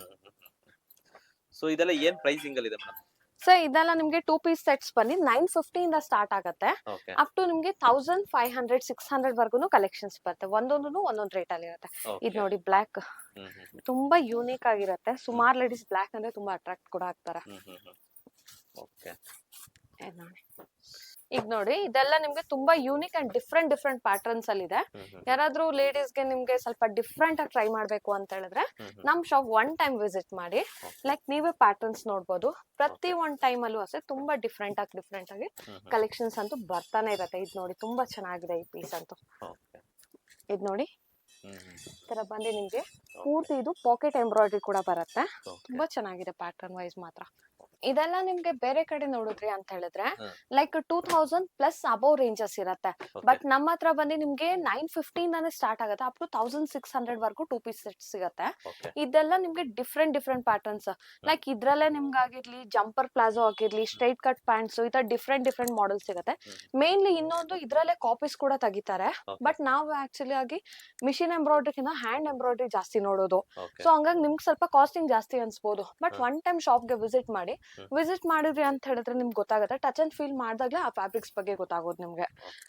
ಸೊ ಇದೆಲ್ಲ ಏನ್ ಪ್ರೈಸಿಂಗ್ ಅಲ್ಲಿ ಇದೆ ಮೇಡಮ್? ಸೊ ಇದೆಲ್ಲ ನಿಮ್ಗೆ 2 ಪೀಸ್ ಸೆಟ್ಸ್ ಬಂದು 950 ಇಂದ ಸ್ಟಾರ್ಟ್ ಆಗುತ್ತೆ. ಅಪ್ ಟು ನಿಮ್ಗೆ 1500 600 ವರ್ಗು ಕಲೆಕ್ಷನ್ಸ್ ಬರುತ್ತೆ. ಒಂದೊಂದು ಒಂದೊಂದು ರೇಟ್ ಅಲ್ಲಿ ಇರುತ್ತೆ. ಇದ್ ನೋಡಿ ಬ್ಲಾಕ್ ತುಂಬಾ ಯೂನಿಕ್ ಆಗಿರುತ್ತೆ. ಸುಮಾರು ಲೇಡೀಸ್ ಬ್ಲಾಕ್ ಅಂದ್ರೆ ತುಂಬಾ ಅಟ್ರಾಕ್ಟ್ ಕೂಡ ಆಗ್ತಾರೆ. ನೋಡಿ ಈಗ ನೋಡಿ ಇದೆಲ್ಲ ನಿಮ್ಗೆ ತುಂಬಾ ಯೂನಿಕ್ ಅಂಡ್ ಡಿಫ್ರೆಂಟ್ ಪ್ಯಾಟರ್ನ್ಸ್ ಅಲ್ಲಿ ಇದೆ. ಯಾರಾದ್ರೂ ಲೇಡೀಸ್ ಗೆ ನಿಮ್ಗೆ ಸ್ವಲ್ಪ ಡಿಫ್ರೆಂಟ್ ಆಗಿ ಟ್ರೈ ಮಾಡ್ಬೇಕು ಅಂತ ಹೇಳಿದ್ರೆ ನಮ್ ಶಾಪ್ ಒನ್ ಟೈಮ್ ವಿಸಿಟ್ ಮಾಡಿ. ಲೈಕ್ ನೀವೇ ಪ್ಯಾಟರ್ನ್ಸ್ ನೋಡ್ಬೋದು. ಪ್ರತಿ ಒಂದ್ ಟೈಮ್ ಅಲ್ಲೂ ಅಷ್ಟೇ ತುಂಬಾ ಡಿಫ್ರೆಂಟ್ ಆಗಿ ಕಲೆಕ್ಷನ್ಸ್ ಅಂತೂ ಬರ್ತಾನೆ ಇರತ್ತೆ. ಇದ್ ನೋಡಿ ತುಂಬಾ ಚೆನ್ನಾಗಿದೆ ಈ ಪೀಸ್ ಅಂತೂ. ಇದ್ ನೋಡಿ ತರ ಬಂದು ನಿಮ್ಗೆ ಪೂರ್ತಿ ಇದು ಪಾಕೆಟ್ ಎಂಬ್ರಾಯ್ಡ್ರಿ ಕೂಡ ಬರುತ್ತೆ. ತುಂಬಾ ಚೆನ್ನಾಗಿದೆ ಪ್ಯಾಟರ್ನ್ ವೈಸ್ ಮಾತ್ರ. ಇದೆಲ್ಲ ನಿಮ್ಗೆ ಬೇರೆ ಕಡೆ ನೋಡಿದ್ರಿ ಅಂತ ಹೇಳಿದ್ರೆ ಲೈಕ್ 2000 ಪ್ಲಸ್ ಅಬೌವ್ ರೇಂಜಸ್ ಇರತ್ತೆ. ಬಟ್ ನಮ್ಮ ಹತ್ರ ಬಂದು ನಿಮ್ಗೆ 950 ಇಂದಾನೆ ಸ್ಟಾರ್ಟ್ ಆಗುತ್ತೆ. ಅಪ್ ಟು 1600 ವರ್ಗು 2 ಪೀಸ್ ಸೆಟ್ ಸಿಗುತ್ತೆ. ಇದೆಲ್ಲ ನಿಮ್ಗೆ ಡಿಫ್ರೆಂಟ್ ಪ್ಯಾಟರ್ನ್ಸ್. ಲೈಕ್ ಇದ್ರಲ್ಲೇ ನಿಮ್ಗೆ ಆಗಿರ್ಲಿ ಜಂಪರ್ ಪ್ಲಾಜೋ ಆಗಿರ್ಲಿ ಸ್ಟ್ರೈಟ್ ಕಟ್ ಪ್ಯಾಂಟ್ಸ್ ಈ ತರ ಡಿಫ್ರೆಂಟ್ ಮಾಡೆಲ್ ಸಿಗುತ್ತೆ. ಮೇನ್ಲಿ ಇನ್ನೊಂದು ಇದ್ರಲ್ಲೇ ಕಾಪೀಸ್ ಕೂಡ ತೆಗಿತಾರೆ. ಬಟ್ ನಾವು ಆಕ್ಚುಲಿ ಆಗಿ ಮಿಷಿನ್ ಎಂಬ್ರಾಯ್ಡ್ರಿಗಿಂತ ಹ್ಯಾಂಡ್ ಎಂಬ್ರಾಯ್ಡ್ರಿ ಜಾಸ್ತಿ ನೋಡೋದು. ಸೊ ಹಂಗಾಗಿ ನಿಮ್ಗೆ ಸ್ವಲ್ಪ ಕಾಸ್ಟಿಂಗ್ ಜಾಸ್ತಿ ಅನ್ಸ್ಬೋದು. ಬಟ್ ಒನ್ ಟೈಮ್ ಶಾಪ್ಗೆ ವಿಸಿಟ್ ಮಾಡಿ. ವಿಸಿಟ್ ಮಾಡಿದ್ರಿ ಅಂತ ಹೇಳಿದ್ರೆ ನಿಮ್ಗೆ ಗೊತ್ತಾಗುತ್ತೆ. ಟಚ್ ಅಂಡ್ ಫೀಲ್ ಮಾಡಿದಾಗ್ಲೇ ಆ ಫ್ಯಾಬ್ರಿಕ್ಸ್ ಬಗ್ಗೆ ಗೊತ್ತಾಗೋದು ನಿಮ್ಗೆ.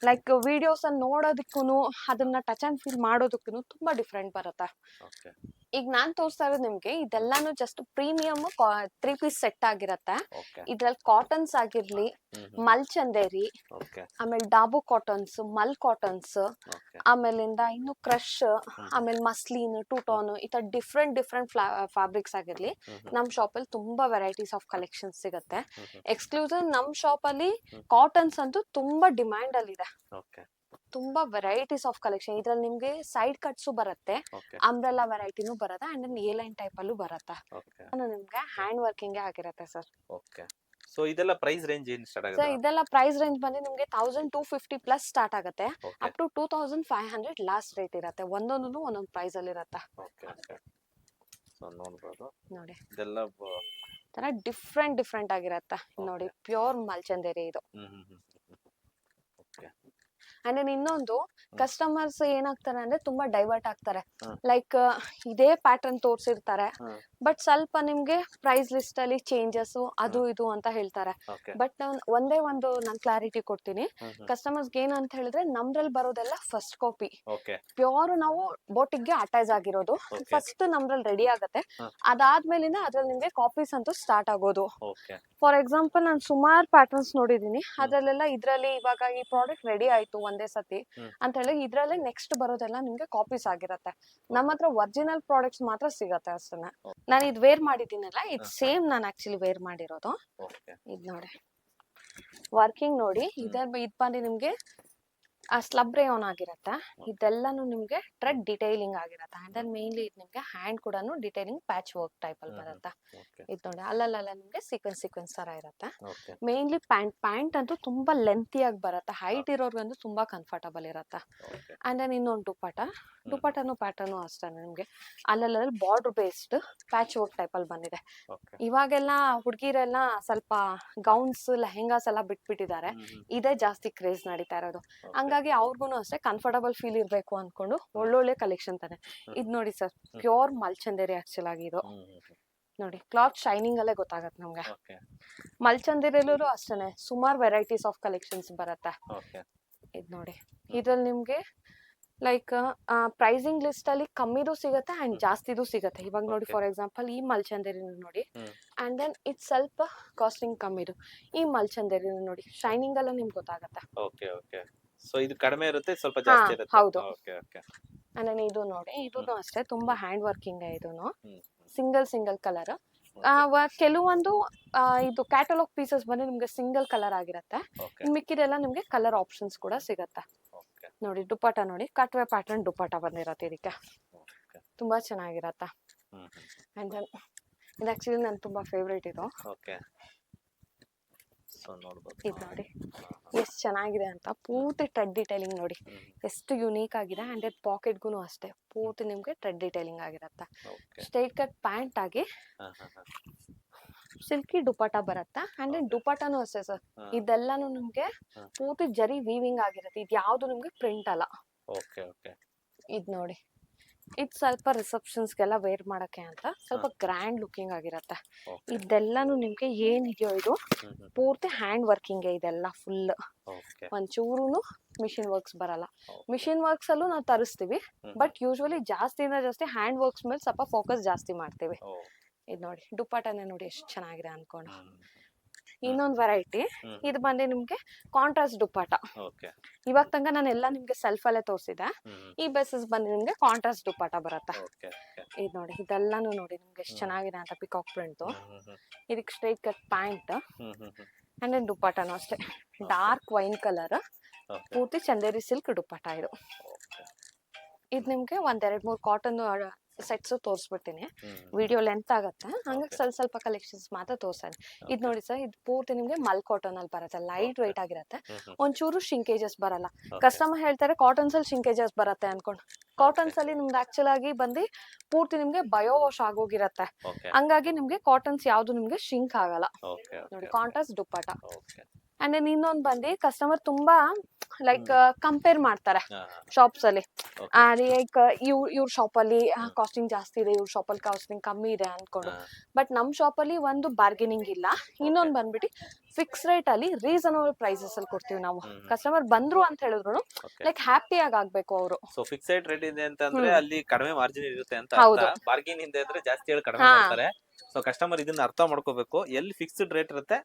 ಲೈಕ್ ವಿಡಿಯೋಸ್ ಅನ್ನ ನೋಡೋದಕ್ಕೂ ಅದನ್ನ ಟಚ್ ಅಂಡ್ ಫೀಲ್ ಮಾಡೋದಕ್ಕೂ ತುಂಬಾ ಡಿಫ್ರೆಂಟ್ ಬರುತ್ತೆ. ಈಗ ನಾನ್ ತೋರಿಸ್ತಾ ಇರೋದು ನಿಮ್ಗೆ ಇದೆಲ್ಲಾನು ಜಸ್ಟ್ ಪ್ರೀಮಿಯಂ 3 ಪೀಸ್ ಸೆಟ್ ಆಗಿರತ್ತೆ. ಇದ್ರಲ್ಲಿ ಕಾಟನ್ಸ್ ಆಗಿರ್ಲಿ, ಮಲ್ ಚಂದೇರಿ, ಆಮೇಲೆ ಡಾಬು ಕಾಟನ್ಸ್, ಮಲ್ ಕಾಟನ್ಸ್, ಆಮೇಲಿಂದ ಇನ್ನು ಕ್ರಶ್, ಆಮೇಲೆ ಮಸ್ಲಿನ್, ಟೂಟಾನ್ ಈ ತರ ಡಿಫ್ರೆಂಟ್ ಫ್ಯಾಬ್ರಿಕ್ಸ್ ಆಗಿರ್ಲಿ ನಮ್ ಶಾಪ್ ಅಲ್ಲಿ ತುಂಬಾ ವೆರೈಟೀಸ್ ಆಫ್ ಕಲೆಕ್ಷನ್ಸ್ ಸಿಗುತ್ತೆ. ಎಕ್ಸ್ಕ್ಲೂಸಿವ್ ನಮ್ ಶಾಪ್ ಅಲ್ಲಿ ಕಾಟನ್ಸ್ ಅಂತೂ ತುಂಬಾ ಡಿಮ್ಯಾಂಡ್ ಅಲ್ಲಿ ಇದೆ. ತುಂಬಾ ವೆರೈಟೀಸ್ ಆಫ್ ಕಲೆಕ್ಷನ್. ಇದ್ರಲ್ಲಿ ನಿಮ್ಗೆ ಸೈಡ್ ಕಟ್ಸ್ ಬರುತ್ತೆ, ಅಂಬ್ರೆಲಾ ವೆರೈಟಿನೂ ಬರುತ್ತೆ ಅಂಡ್ ಎ ಲೈನ್ ಟೈಪ್ ಅಲ್ಲೂ ಬರುತ್ತೆ. ನಿಮ್ಗೆ ಹ್ಯಾಂಡ್ ವರ್ಕಿಂಗ್ ಆಗಿರುತ್ತೆ ಸರ್. ಸೊ ಇದೆಲ್ಲ ಪ್ರೈಸ್ ರೇಂಜ್ ಏನು ಸ್ಟಾರ್ಟ್ ಆಗುತ್ತೆ? ಸರ್ ಇದೆಲ್ಲ ಪ್ರೈಸ್ ರೇಂಜ್ ಬಂದು ನಿಮ್ಗೆ 1250 ಪ್ಲಸ್ ಸ್ಟಾರ್ಟ್ ಆಗುತ್ತೆ. ಅಪ್ ಟು 2500 ಲಾಸ್ಟ್ ರೇಟ್ ಇರುತ್ತೆ. ಒಂದೊಂದು ಒಂದೊಂದು ಪ್ರೈಸ್ ಅಲ್ಲಿ ಇರುತ್ತೆ. ಸೊ ನೋಡಬಹುದು ನೋಡಿ ಇದೆಲ್ಲ ತರ ಡಿಫ್ರೆಂಟ್ ಆಗಿರುತ್ತೆ. ನೋಡಿ ಪ್ಯೂರ್ ಮಲ್ಚಂದೇರಿ ಇದು. ಅಂಡ್ ಇನ್ನೊಂದು ಕಸ್ಟಮರ್ಸ್ ಏನಾಗ್ತಾರೆ ಅಂದ್ರೆ ತುಂಬಾ ಡೈವರ್ಟ್ ಆಗ್ತಾರೆ. ಲೈಕ್ ಇದೇ ಪ್ಯಾಟರ್ನ್ ತೋರ್ಸಿರ್ತಾರೆ ಬಟ್ ಸ್ವಲ್ಪ ನಿಮ್ಗೆ ಪ್ರೈಸ್ ಲಿಸ್ಟ್ ಅಲ್ಲಿ ಚೇಂಜಸ್ ಅದು ಇದು ಅಂತ ಹೇಳ್ತಾರೆ. ಬಟ್ ಒಂದೇ ಒಂದು ನಾನು ಕ್ಲಾರಿಟಿ ಕೊಡ್ತೀನಿ ಕಸ್ಟಮರ್ಸ್ ಏನಂತ ಹೇಳಿದ್ರೆ ನಮ್ದ್ರಲ್ಲಿ ಬರೋದೆಲ್ಲ ಫಸ್ಟ್ ಕಾಪಿ ಪ್ಯೂರ್ ನಾವು ಬೋಟಿಗೆ ಅಟ್ಯಾಚ್ ಆಗಿರೋದು. ಫಸ್ಟ್ ನಮ್ದ್ರಲ್ಲಿ ರೆಡಿ ಆಗುತ್ತೆ. ಅದಾದ್ಮೇಲಿಂದ ಅದ್ರಲ್ಲಿ ನಿಮ್ಗೆ ಕಾಪೀಸ್ ಅಂತೂ ಸ್ಟಾರ್ಟ್ ಆಗೋದು. ಫಾರ್ ಎಕ್ಸಾಂಪಲ್ ನಾನು ಸುಮಾರು ಪ್ಯಾಟರ್ನ್ಸ್ ನೋಡಿದೀನಿ. ಅದ್ರಲ್ಲೆಲ್ಲ ಇದ್ರಲ್ಲಿ ಇವಾಗ ಈ ಪ್ರಾಡಕ್ಟ್ ರೆಡಿ ಆಯ್ತು ಒಂದೇ ಸತಿ ಅಂತ ಹೇಳಿ ಇದ್ರಲ್ಲೇ ನೆಕ್ಸ್ಟ್ ಬರೋದೆಲ್ಲ ನಿಮ್ಗೆ ಕಾಪೀಸ್ ಆಗಿರತ್ತೆ. ನಮ್ಮ ಹತ್ರ ಒರಿಜಿನಲ್ ಪ್ರಾಡಕ್ಟ್ಸ್ ಮಾತ್ರ ಸಿಗತ್ತೆ ಅಷ್ಟನ್ನ. ನಾನು ಇದ್ ವೇರ್ ಮಾಡಿದ್ದೀನಲ್ಲ ಇದು ಸೇಮ್ ನಾನು ಆಕ್ಚುಲಿ ವೇರ್ ಮಾಡಿರೋದು. ಇದ್ ನೋಡಿ ವರ್ಕಿಂಗ್ ನೋಡಿ. ಇದ್ ಬಂದು ನಿಮ್ಗೆ ಸ್ಲಬ್ ರೇಯಾನ್ ಆಗಿರತ್ತೆ. ಇದೆಲ್ಲಾನು ನಿಮ್ಗೆ ಥ್ರೆಡ್ ಡಿಟೈಲಿಂಗ್ ಆಗಿರತ್ತೆ. ಅಂಡ್ ದೆನ್ ಮೇನ್ಲಿ ಇದು ನಿಮ್ಗೆ ಹ್ಯಾಂಡ್ ಕೂಡ ಡಿಟೈಲಿಂಗ್ ಪ್ಯಾಚ್ ವರ್ಕ್ ಟೈಪ್ ಅಲ್ಲಿ ಬರುತ್ತೆ. ಇದು ನೋಡಿ ಅಲ್ಲಲ್ಲ ನಿಮ್ಗೆ ಸೀಕ್ವೆನ್ಸ್ ತರ ಇರುತ್ತೆ. ಓಕೆ ಮೇನ್ಲಿ ಪ್ಯಾಂಟ್ ಅಂತೂ ತುಂಬಾ ಲೆಂತಿಯಾಗಿ ಬರುತ್ತೆ, ಹೈಟ್ ಇರೋರ್ಗಂತೂ ತುಂಬಾ ಕಂಫರ್ಟಬಲ್ ಇರುತ್ತೆ. ಓಕೆ ಅಂಡ್ ದೆನ್ ಇನ್ನೊಂದು ದುಪ್ಪಟನು ಪ್ಯಾಟರ್ನು ಅಷ್ಟೇ ನಿಮ್ಗೆ ಅಲ್ಲಲ್ಲಿ border based patch work type ಅಲ್ಲಿ ಬಂದಿದೆ. ಓಕೆ ಇವಾಗೆಲ್ಲ ಹುಡುಗಿರೆಲ್ಲ ಸ್ವಲ್ಪ ಗೌನ್ಸ್ ಲೆಹೆಂಗಾಸ್ ಎಲ್ಲ ಬಿಟ್ಬಿಟ್ಟಿದ್ದಾರೆ, ಇದೇ ಜಾಸ್ತಿ ಕ್ರೇಜ್ ನಡೀತಾ ಇರೋದು. ಹಂಗಾಗಿ ಅವ್ರಿಗೂ ಅಷ್ಟೇ ಕಂಫರ್ಟಬಲ್ ಫೀಲ್ ಇರ್ಬೇಕು ಅನ್ಕೊಂಡು ಒಳ್ಳೊಳ್ಳೆ ಕಲೆಕ್ಷನ್ ತಾನೆ. ಇದ್ ನೋಡಿ ಸರ್, ಪ್ಯೂರ್ ಮಲ್ಚಂದೇರಿ ಆಕ್ಚುಲ್ ಆಗಿ ಇದು ನೋಡಿ, ಕ್ಲಾತ್ ಶೈನಿಂಗ್ ಅಲ್ಲೇ ಗೊತ್ತಾಗತ್ತೆ ನಮ್ಗೆ. ಓಕೆ ಮಲ್ಚಂದೇರಿಯಲ್ಲೂ ಅಷ್ಟೇನೆ ಸುಮಾರು ವೆರೈಟೀಸ್ ಆಫ್ ಕಲೆಕ್ಷನ್ಸ್ ಬರುತ್ತೆ. ಓಕೆ ಇದ್ ನೋಡಿ, ಇದ್ರಲ್ಲಿ ನಿಮ್ಗೆ ಲೈಕ್ ಪ್ರೈಸಿಂಗ್ ಲಿಸ್ಟ್ ಅಲ್ಲಿ ಕಮ್ಮಿದು ಸಿಗುತ್ತೆ ಅಂಡ್ ಜಾಸ್ತಿದು ಸಿಗುತ್ತೆ. ಇವಾಗ ನೋಡಿ Okay. ಫಾರ್ ಎಕ್ಸಾಂಪಲ್ ಈ ಮಲ್ಚಂದೇರಿ ನೋಡಿ, ಹ್ಮ್. ಅಂಡ್ ದೆನ್ ಇದು ಸ್ವಲ್ಪ ಕಾಸ್ಟಿಂಗ್ ಕಮ್ಮಿದು. ಈ ಮಲ್ಚಂದೇರಿ ನೋಡಿ, ಶೈನಿಂಗ್ ಎಲ್ಲ ನಿಮ್ಗೆ ಗೊತ್ತಾಗತ್ತೆ. ಓಕೆ ಓಕೆ ಸೊ ಇದು ಕಡಿಮೆ ಇರುತ್ತೆ, ಸ್ವಲ್ಪ ಹಾ, ಜಾಸ್ತಿ ಇರುತ್ತೆ. ಹೌದು. ಓಕೆ ಓಕೆ ಅಂಡ್ ದೆನ್ ಇದು ನೋಡಿ, ಇದೂ ಅಷ್ಟೇ ತುಂಬಾ ಹ್ಯಾಂಡ್ ವರ್ಕಿಂಗ್ ಇದೂನು. ಹ್ಮ್ ಸಿಂಗಲ್ ಕಲರ್. ಕೆಲವೊಂದು ಇದು ಕ್ಯಾಟಲಾಗ್ ಪೀಸಸ್ ಬಂದು ನಿಮ್ಗೆ ಸಿಂಗಲ್ ಕಲರ್ ಆಗಿರುತ್ತೆ, ಓಕೆ ಇನ್ ಮಿಕ್ಕಿದೆಲ್ಲ ನಿಮ್ಗೆ ಕಲರ್ ಆಪ್ಷನ್ಸ್ ಕೂಡ ಸಿಗತ್ತೆ. ಓಕೆ ನೋಡಿ ದುಪ್ಪಟ ನೋಡಿ, ಕಟ್ವೆ ಪ್ಯಾಟರ್ನ್ ದುಪ್ಪಟ ಬಂದಿರತ್ತೆ ಇದಕ್ಕೆ, ಓಕೆ ತುಂಬಾ ಚೆನ್ನಾಗಿರತ್ತ. ಹ್ಮ್ ಅಂಡ್ ದೆನ್ ಇದು ಆಕ್ಚುಲಿ ನನ್ ತುಂಬಾ ಫೇವ್ರೇಟ್ ಇದು. ಓಕೆ ಸೊ ನೋಡ್ಬೋದು. ಇದು ನೋಡಿ ಎಷ್ಟು ಚೆನ್ನಾಗಿದೆ ಅಂತ, ಪೂರ್ತಿ ಟ್ರೆಡ್ ಡಿಟೈಲಿಂಗ್ ನೋಡಿ ಎಷ್ಟು ಯುನೀಕ್ ಆಗಿದೆ. ಅಂಡ್ ದೆನ್ ಪಾಕೆಟ್ಗೂ ಅಷ್ಟೇ ಪೂರ್ತಿ ನಿಮ್ಗೆ ಟ್ರೆಡ್ ಡಿಟೈಲಿಂಗ್ ಆಗಿರತ್ತೆ. ಓಕೆ ಸ್ಟ್ರೈಟ್ ಕಟ್ ಪ್ಯಾಂಟ್ ಆಗಿ ಹಾ ಹಾ ಹಾ ಸಿಲ್ಕಿ ದುಪ್ಪಟ ಬರುತ್ತೆ. ಅಂಡ್ ದೆನ್ ದುಪ್ಪಟನೂ ಅಷ್ಟೇ ಸರ್, ಇದೆಲ್ಲಾನು ನಿಮ್ಗೆ ಪೂರ್ತಿ ಜರಿ ವೀವಿಂಗ್ ಆಗಿರುತ್ತೆ, ಇದು ಯಾವ್ದು ನಿಮ್ಗೆ ಪ್ರಿಂಟ್ ಅಲ್ಲ. ಓಕೆ ಓಕೆ ಇದ್ ನೋಡಿ, ಇದು ಸ್ವಲ್ಪ ರಿಸೆಪ್ಷನ್ಸ್ಗೆಲ್ಲ ವೇರ್ ಮಾಡಕ್ಕೆ ಅಂತ ಸ್ವಲ್ಪ ಗ್ರ್ಯಾಂಡ್ ಲುಕಿಂಗ್ ಆಗಿರತ್ತೆ. ಓಕೆ ಇದೆಲ್ಲಾನು ನಿಮ್ಗೆ ಏನಿದೆಯೋ ಇದು ಪೂರ್ತಿ ಹ್ಯಾಂಡ್ ವರ್ಕಿಂಗ್ ಇದೆಲ್ಲ ಫುಲ್. ಓಕೆ ಒಂಚೂರುನು ಮಿಷಿನ್ ವರ್ಕ್ಸ್ ಬರಲ್ಲ. Okay. ಮಿಷಿನ್ ವರ್ಕ್ಸ್ ಅಲ್ಲೂ ನಾವು ತರಿಸ್ತೀವಿ, ಬಟ್ ಯೂಶುವಲಿ ಜಾಸ್ತಿಯಿಂದ ಜಾಸ್ತಿ ಹ್ಯಾಂಡ್ ವರ್ಕ್ಸ್ ಮೇಲೆ ಸ್ವಲ್ಪ ಫೋಕಸ್ ಜಾಸ್ತಿ ಮಾಡ್ತೀವಿ. ಓ ಇದು ನೋಡಿ ದುಪ್ಪಟನೇ ನೋಡಿ ಎಷ್ಟು ಚೆನ್ನಾಗಿದೆ ಅನ್ಕೊಂಡು. ಹ್ಮ್ ಇನ್ನೊಂದು ವೆರೈಟಿ, ಇದು ಬಂದು ನಿಮ್ಗೆ ಕಾಂಟ್ರಾಸ್ಟ್ ದುಪ್ಪಟ. ಓಕೆ ಇವಾಗ ತನಕ ನಾನು ಎಲ್ಲ ನಿಮ್ಗೆ ಸೆಲ್ಫ್ ಅಲ್ಲೇ ತೋರಿಸಿದೆ. ಹ್ಮ್ ಈ ಬೇಸಸ್ ಬಂದು ನಿಮ್ಗೆ ಕಾಂಟ್ರಾಸ್ಟ್ ದುಪ್ಪಟ ಬರುತ್ತೆ. ಓಕೆ ಓಕೆ ಇದು ನೋಡಿ, ಇದೆಲ್ಲಾನು ನೋಡಿ ನಿಮ್ಗೆ ಎಷ್ಟು ಚೆನ್ನಾಗಿದೆ ಅಂತ ಪಿಕಾಕ್ ಪ್ರಿಂಟ್. ಇದಕ್ಕೆ straight cut pant and then ದುಪ್ಪಟನು ಅಷ್ಟೇ ಡಾರ್ಕ್ ವೈನ್ ಕಲರ್, ಓಕೆ ಪೂರ್ತಿ ಚಂದೇರಿ ಸಿಲ್ಕ್ ದುಪ್ಪಟ ಇದು. ಓಕೆ ಇದು ನಿಮ್ಗೆ ಒಂದೆರಡು ಮೂರು ಕಾಟನ್ ಸೆಟ್ಸ್ ತೋರಿಸ್ಬಿಡ್ತೀನಿ, ವಿಡಿಯೋ ಲೆಂತ್ ಆಗತ್ತೆ, ಹಂಗಾಗಿ ಸ್ವಲ್ಪ ಕಲೆಕ್ಷನ್ಸ್ ಮಾತ್ರ ತೋರ್ಸೋಣ. ಇದು ನೋಡಿ ಸರ್, ಇದು ಪೂರ್ತಿ ನಿಮ್ಗೆ ಮಲ್ ಕಾಟನ್ ಅಲ್ಲಿ ಬರುತ್ತೆ, ಲೈಟ್ ವೆಯ್ಟ್ ಆಗಿರುತ್ತೆ, ಒಂಚೂರು ಶಿಂಕೇಜಸ್ ಬರಲ್ಲ. ಕಸ್ಟಮರ್ ಹೇಳ್ತಾರೆ ಕಾಟನ್ಸ್ ಅಲ್ಲಿ ಶಿಂಕೇಜಸ್ ಬರುತ್ತೆ ಅನ್ಕೊಂಡು, ಕಾಟನ್ಸ್ ಅಲ್ಲಿ ನಿಮ್ಗೆ ಆಕ್ಚುಲ್ ಆಗಿ ಬಂದು ಪೂರ್ತಿ ನಿಮ್ಗೆ ಬಯೋ ವಾಶ್ ಆಗೋಗಿರತ್ತೆ, ಓಕೆ ಹಂಗಾಗಿ ನಿಮ್ಗೆ ಕಾಟನ್ಸ್ ಯಾವ್ದು ನಿಮ್ಗೆ ಶಿಂಕ್ ಆಗಲ್ಲ. ಓಕೆ ನೋಡಿ contrast dupatta. Okay and then ಇನ್ನೊಂದು ಬಂದು ಕಸ್ಟಮರ್ ತುಂಬಾ ಲೈಕ್ ಕಂಪೇರ್ ಮಾಡ್ತಾರೆ ಹಾ ಶಾಪ್ಸ್ ಅಲ್ಲಿ, ಓಕೆ ಲೈಕ್ ಇವ್ರ ಶಾಪ್ ಅಲ್ಲಿ ಕಾಸ್ಟಿಂಗ್ ಜಾಸ್ತಿ ಇದೆ, ಇವ್ರ ಶಾಪ್ ಅಲ್ಲಿ ಕಾಸ್ಟಿಂಗ್ ಕಮ್ಮಿ ಇದೆ ಅನ್ಕೊಂಡು. ಬಟ್ ನಮ್ ಶಾಪ್ ಅಲ್ಲಿ ಒಂದು ಬಾರ್ಗೇನಿಂಗ್ ಇಲ್ಲ, ಇನ್ನೊಂದು ಬಂದ್ಬಿಟ್ಟು ಫಿಕ್ಸ್ ರೇಟ್ ಅಲ್ಲಿ ರೀಸನಬಲ್ ಪ್ರೈಸಸ್ ಅಲ್ಲಿ ಕೊಡ್ತೀವಿ ನಾವು. ಕಸ್ಟಮರ್ ಬಂದ್ರು ಅಂತ ಹೇಳಿದ್ರು ಲೈಕ್ ಹ್ಯಾಪಿ ಆಗ್ಬೇಕು ಅವರು. ಸೊ ಫಿಕ್ಸೆಡ್ ರೇಟ್ ಇದೆ ಅಂತಂದ್ರೆ ಅಲ್ಲಿ ಕಡಿಮೆ ಮಾರ್ಜಿನ್ ಇರುತ್ತೆ ಅಂತ ಹೌದು. ಅರ್ಥ. ಬಾರ್ಗಿನ್ ಇದೆ ಅಂದ್ರೆ ಜಾಸ್ತಿ ಹೇಳಿ ಕಡಿಮೆ ಹಾ. ಮಾಡ್ತಾರೆ. ಸೊ ಕಸ್ಟಮರ್ ಇದನ್ನ ಅರ್ಥ ಮಾಡ್ಕೋಬೇಕು, ಎಲ್ಲಿ ಫಿಕ್ಸ್ಡ್ ರೇಟ್ ಇರುತ್ತೆ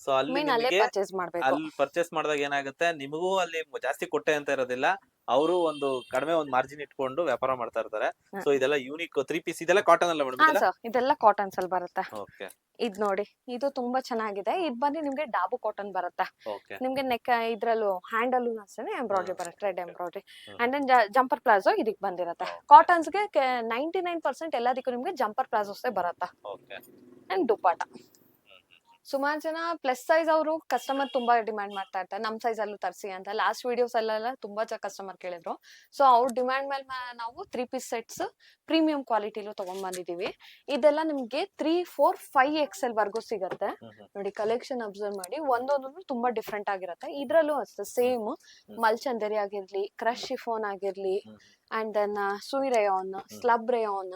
ಸೊ ಅಲ್ಲಿ ಮೇನ್ ಅಲ್ಲೇ ನಿಮಗೆ ಪರ್ಚೇಸ್ ಮಾಡ್ಬೇಕು. ಅಲ್ಲಿ ಪರ್ಚೇಸ್ ಮಾಡಿದಾಗ ಏನಾಗುತ್ತೆ, ನಿಮಗೂ ಅಲ್ಲಿ ಜಾಸ್ತಿ ಕೊಟ್ಟೆ ಅಂತ ಇರೋದಿಲ್ಲ, ಅವರು ಒಂದು ಕಡಿಮೆ ಒಂದು ಮಾರ್ಜಿನ್ ಇಟ್ಕೊಂಡು ವ್ಯಾಪಾರ ಮಾಡ್ತಾ ಇರ್ತಾರೆ. ಸೊ ಇದೆಲ್ಲ ಯೂನಿಕ್ 3 ಪೀಸ್, ಇದೆಲ್ಲ ಕಾಟನ್ ಅಲ್ಲ ಹಾ ಮೇಡಮ್? ಸರ್, ಇದೆಲ್ಲ ಕಾಟನ್ಸ್ ಅಲ್ಲಿ ಬರುತ್ತೆ. ಓಕೆ ಇದ್ ನೋಡಿ, ಇದು ತುಂಬಾ ಚೆನ್ನಾಗಿದೆ. ಇದ್ ಬಂದು ನಿಮ್ಗೆ ಡಾಬು ಕಾಟನ್ ಬರುತ್ತೆ. ಓಕೆ ನಿಮ್ಗೆ ನೆಕ್ ಇದ್ರಲ್ಲೂ ಹ್ಯಾಂಡಲ್ ಅಷ್ಟೇ ಎಂಬ್ರಾಯ್ಡ್ರಿ ಬರುತ್ತೆ, red embroidery. Hmm. And then jumper palazzo ಇದಕ್ ಬಂದಿರುತ್ತೆ. ಕಾಟನ್ಸ್ಗೆ 99% ಎಲ್ಲದಕ್ಕೂ ನಿಮ್ಗೆ ಜಂಪರ್ ಪ್ಲಾಜೋಸೇ ಬರುತ್ತೆ. Okay and dupatta. ಸುಮಾರು ಜನ ಪ್ಲಸ್ ಸೈಜ್ ಅವರು ಕಸ್ಟಮರ್ ತುಂಬಾ ಡಿಮ್ಯಾಂಡ್ ಮಾಡ್ತಾ ಇರ್ತಾರೆ, ನಮ್ ಸೈಜ್ ಅಲ್ಲೂ ತರಿಸಿ ಅಂತ. ಲಾಸ್ಟ್ ವಿಡಿಯೋಸ್ ಅಲ್ಲೆಲ್ಲ ತುಂಬಾ ಕಸ್ಟಮರ್ ಕೇಳಿದ್ರು. ಸೊ ಅವ್ರ ಡಿಮ್ಯಾಂಡ್ ಮೇಲೆ ನಾವು 3 ಪೀಸ್ ಸೆಟ್ಸ್ ಪ್ರೀಮಿಯಂ ಕ್ವಾಲಿಟಿಲೂ ತಗೊಂಡ್ ಬಂದಿದೀವಿ. ಇದೆಲ್ಲ ನಿಮ್ಗೆ 3, 4, 5 XL ವರ್ಗೂ ಸಿಗತ್ತೆ. ನೋಡಿ ಕಲೆಕ್ಷನ್ ಅಬ್ಸರ್ವ್ ಮಾಡಿ, ಒಂದೊಂದು ತುಂಬಾ ಡಿಫ್ರೆಂಟ್ ಆಗಿರುತ್ತೆ. ಇದ್ರಲ್ಲೂ ಅಷ್ಟೇ ಸೇಮ್ ಮಲ್ಚಂದೇರಿ ಆಗಿರ್ಲಿ, ಕ್ರಶ್ ಶಿಫಾನ್ ಆಗಿರ್ಲಿ, ಅಂಡ್ ದೆನ್ ಸುಯಿ ರೇಯಾನ್, ಸ್ಲಬ್ ರೇಯಾನ್,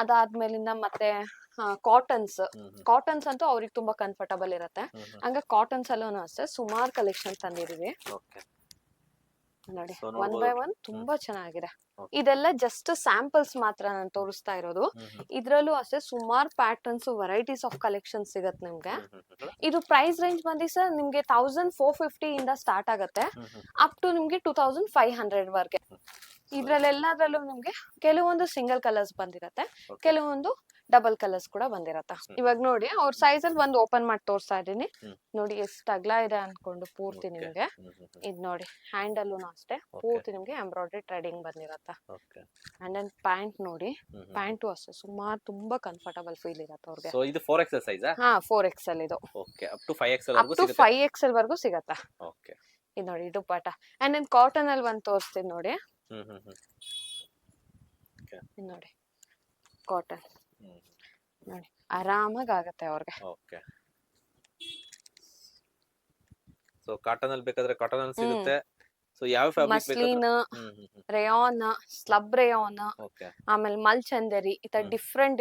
ಅದಾದ್ಮೇಲಿಂದ ಮತ್ತೆ ಕಾಟನ್ಸ್ ಅಂತೂ ಅವ್ರಿಗೆ ತುಂಬಾ ಕಂಫರ್ಟಬಲ್ ಇರುತ್ತೆ. ಹಂಗ ಕಾಟನ್ಸ್ ಅಲ್ಲೂ ಅಷ್ಟೇ ಸುಮಾರು ಕಲೆಕ್ಷನ್ ತಂದಿದೀವಿ. ಓಕೆ ನೋಡಿ So ಒನ್ ಬೈ ಒನ್ ತುಂಬಾ ಚೆನ್ನಾಗಿದೆ. ಇದೆಲ್ಲ ಜಸ್ಟ್ ಸ್ಯಾಂಪಲ್ಸ್ ಮಾತ್ರ ನಾನು ತೋರಿಸ್ತಾ ಇರೋದು. ಇದ್ರಲ್ಲೂ ಅಷ್ಟೇ ಸುಮಾರು ಪ್ಯಾಟರ್ನ್ಸ್, ವೆರೈಟೀಸ್ ಆಫ್ ಕಲೆಕ್ಷನ್ ಸಿಗತ್ತೆ ನಿಮ್ಗೆ. ಇದು ಪ್ರೈಸ್ ರೇಂಜ್ ಬಂದಿ ಸರ್ ನಿಮ್ಗೆ 1450 ಇಂದ ಸ್ಟಾರ್ಟ್ ಆಗತ್ತೆ, ಅಪ್ ಟು ನಿಮ್ಗೆ 2500 ವರ್ಗೆ. ಇದ್ರಲ್ಲೆಲ್ಲದ್ರಲ್ಲೂ ನಿಮ್ಗೆ ಕೆಲವೊಂದು ಸಿಂಗಲ್ ಕಲರ್ಸ್ ಬಂದಿರತ್ತೆ, ಕೆಲವೊಂದು ಡಬಲ್ ಕಲರ್ಸ್ ಕೂಡ ಬಂದಿರತ್ತ. ಇವಾಗ ನೋಡಿ ಅವ್ರ ಸೈಜ್ ಅಲ್ಲಿ ಒಂದು ಓಪನ್ ಮಾಡಿ ತೋರಿಸ್ತಾ ಇದೀನಿ. ಹ್ಮ್. ನೋಡಿ ಎಷ್ಟು ಅಗಲ ಇದೆ ಅನ್ಕೊಂಡು ಪೂರ್ತಿ Okay. ನಿಮ್ಗೆ. ಇದ್ ನೋಡಿ ಹ್ಯಾಂಡಲ್ ಅಷ್ಟೇ Okay. ಪೂರ್ತಿ ನಿಮ್ಗೆ ಎಂಬ್ರಾಯ್ಡ್ರಿ ಥ್ರೆಡಿಂಗ್ ಬಂದಿರತ್ತ. ಓಕೆ. ಅಂಡ್ ದೆನ್ ಪ್ಯಾಂಟ್ ನೋಡಿ, ಪ್ಯಾಂಟು ಅಷ್ಟೇ ಸುಮಾರು ತುಂಬಾ ಕಂಫರ್ಟಬಲ್ ಫೀಲ್ ಇರತ್ತೆ ಅವ್ರಿಗೆ. ಸೊ ಇದು 4XL ಸೈಜಾ? ಹಾ 4XL ಇದು. Okay, up to 5XL up ವರೆಗೂ ಟು ಸಿಗುತ್ತೆ. 5XL ವರ್ಗೂ ಸಿಗತ್ತ. ಓಕೆ. ಇದು ನೋಡಿ ದುಪ್ಪಟ್ಟ. ಅಂಡ್ ದೆನ್ ಕಾಟನ್ ಅಲ್ಲಿ ಒಂದ್ ತೋರಿಸ್ತೀನಿ ನೋಡಿ. ಇದ್ ನೋಡಿ ಕಾಟನ್ ನೋಡಿ ಆರಾಮಾಗಿ ಆಗತ್ತೆ ಅವ್ರಿಗೆ. ಓಕೆ. ಸೊ ಕಾಟನ್ ಅಲ್ಲಿ ಬೇಕಾದ್ರೆ ಕಾಟನ್ ಅಲ್ಲಿ ಸಿಗುತ್ತೆ. ಸೊ ಯಾವ ಫ್ಯಾಬ್ರಿಕ್ ಮಸ್ಲಿನ್, ಬೇಕಾದ್ರೆ ರೇಯಾನ್, ಸ್ಲಬ್ ರೇಯಾನ್, ಓಕೆ. ಆಮೇಲೆ ಮಲ್ಚಂದರಿ ಈ ತರ ಡಿಫ್ರೆಂಟ್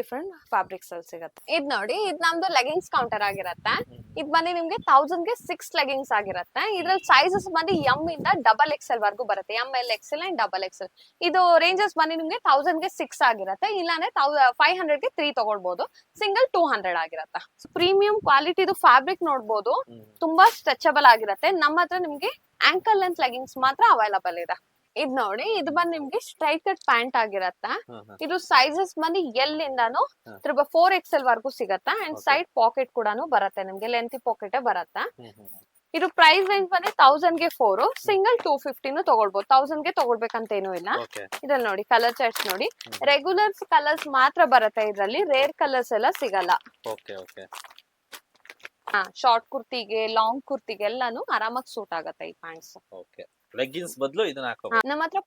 ಫ್ಯಾಬ್ರಿಕ್ಸ್ ಅಲ್ಲಿ ಸಿಗತ್ತೆ. ಇದ್ ನೋಡಿ ಇದ್ ನಮ್ದು ಲೆಗಿಂಗ್ಸ್ ಕೌಂಟರ್ ಆಗಿರತ್ತೆ. ಇದ್ ಬಂದು ನಿಮ್ಗೆ 1000 ಗೆ 6 ಲೆಗಿಂಗ್ಸ್ ಆಗಿರತ್ತೆ. ಇದ್ರಲ್ಲಿ ಸೈಜಸ್ ಬಂದು ಎಂ ಇಂದ ಡಬಲ್ XL ವರ್ಗೂ ಬರುತ್ತೆ. ML XL and double XL. ಇದು ರೇಂಜಸ್ ಬಂದು ನಿಮ್ಗೆ 1000 ಗೆ 6 ಆಗಿರತ್ತೆ. ಇಲ್ಲಾಂದ್ರೆ 500 ಗೆ 3 ತಗೊಳ್ಬಹುದು. ಸಿಂಗಲ್ 200 ಆಗಿರತ್ತೆ. ಪ್ರೀಮಿಯಂ ಕ್ವಾಲಿಟಿದು ಫ್ಯಾಬ್ರಿಕ್ ನೋಡ್ಬೋದು, ತುಂಬಾ ಸ್ಟ್ರೆಚಬಲ್ ಆಗಿರತ್ತೆ. ನಮ್ಮ ಹತ್ರ ನಿಮ್ಗೆ ಆಂಕಲ್ ಲೆಂತ್ ಲೆಗಿಂಗ್ಸ್ ಮಾತ್ರ ಅವೈಲಬಲ್ ಇದೆ. ಇದ್ ನೋಡಿ ಇದು ಬಂದು ನಿಮ್ಗೆ ಸ್ಟ್ರೈಟ್ ಕಟ್ ಪ್ಯಾಂಟ್ ಆಗಿರತ್ತೆ. ಇದು ಸೈಜಸ್ ಬಂದು ಎಲ್ ಇಂದಾನು 4XL ವರ್ಗೂ ಸಿಗತ್ತೆ. ಅಂಡ್ ಸೈಡ್ ಪಾಕೆಟ್ ಕೂಡ ಬರುತ್ತೆ ನಿಮ್ಗೆ, ಲೆಂತಿ ಪಾಕೆಟ್ ಬರುತ್ತೆ. ಇದು ಪ್ರೈಸ್ ರೇಂಜ್ ಬಂದು 1000 ಗೆ 4, ಸಿಂಗಲ್ 250 ತಗೊಳ್ಬಹುದು. 1000 ಗೆ ತಗೊಳ್ಬೇಕಂತ ಏನೂ ಇಲ್ಲ. ಇದ್ರಲ್ಲಿ ನೋಡಿ ಕಲರ್ ಚಾರ್ಟ್ಸ್ ನೋಡಿ, ರೆಗ್ಯುಲರ್ ಕಲರ್ಸ್ ಮಾತ್ರ ಬರುತ್ತೆ ಇದ್ರಲ್ಲಿ, ರೇರ್ ಕಲರ್ಸ್ ಎಲ್ಲ ಸಿಗಲ್ಲ. ಓಕೆ. ಓಕೆ. ಹಾ ಶಾರ್ಟ್ ಕುರ್ತಿಗೆ, ಲಾಂಗ್ ಕುರ್ತಿಗೆ ಎಲ್ಲಾನು ಆರಾಮಾಗಿ ಸೂಟ್ ಆಗತ್ತೆ ಈ ಪ್ಯಾಂಟ್ಸ್. ಓಕೆ. ಲೆಗ್ಗಿನ್ಸ್ ಬದಲು ಇದನ್ನ ಹಾಕೋಬಹುದು. ನಮ್ಮ ಹತ್ರ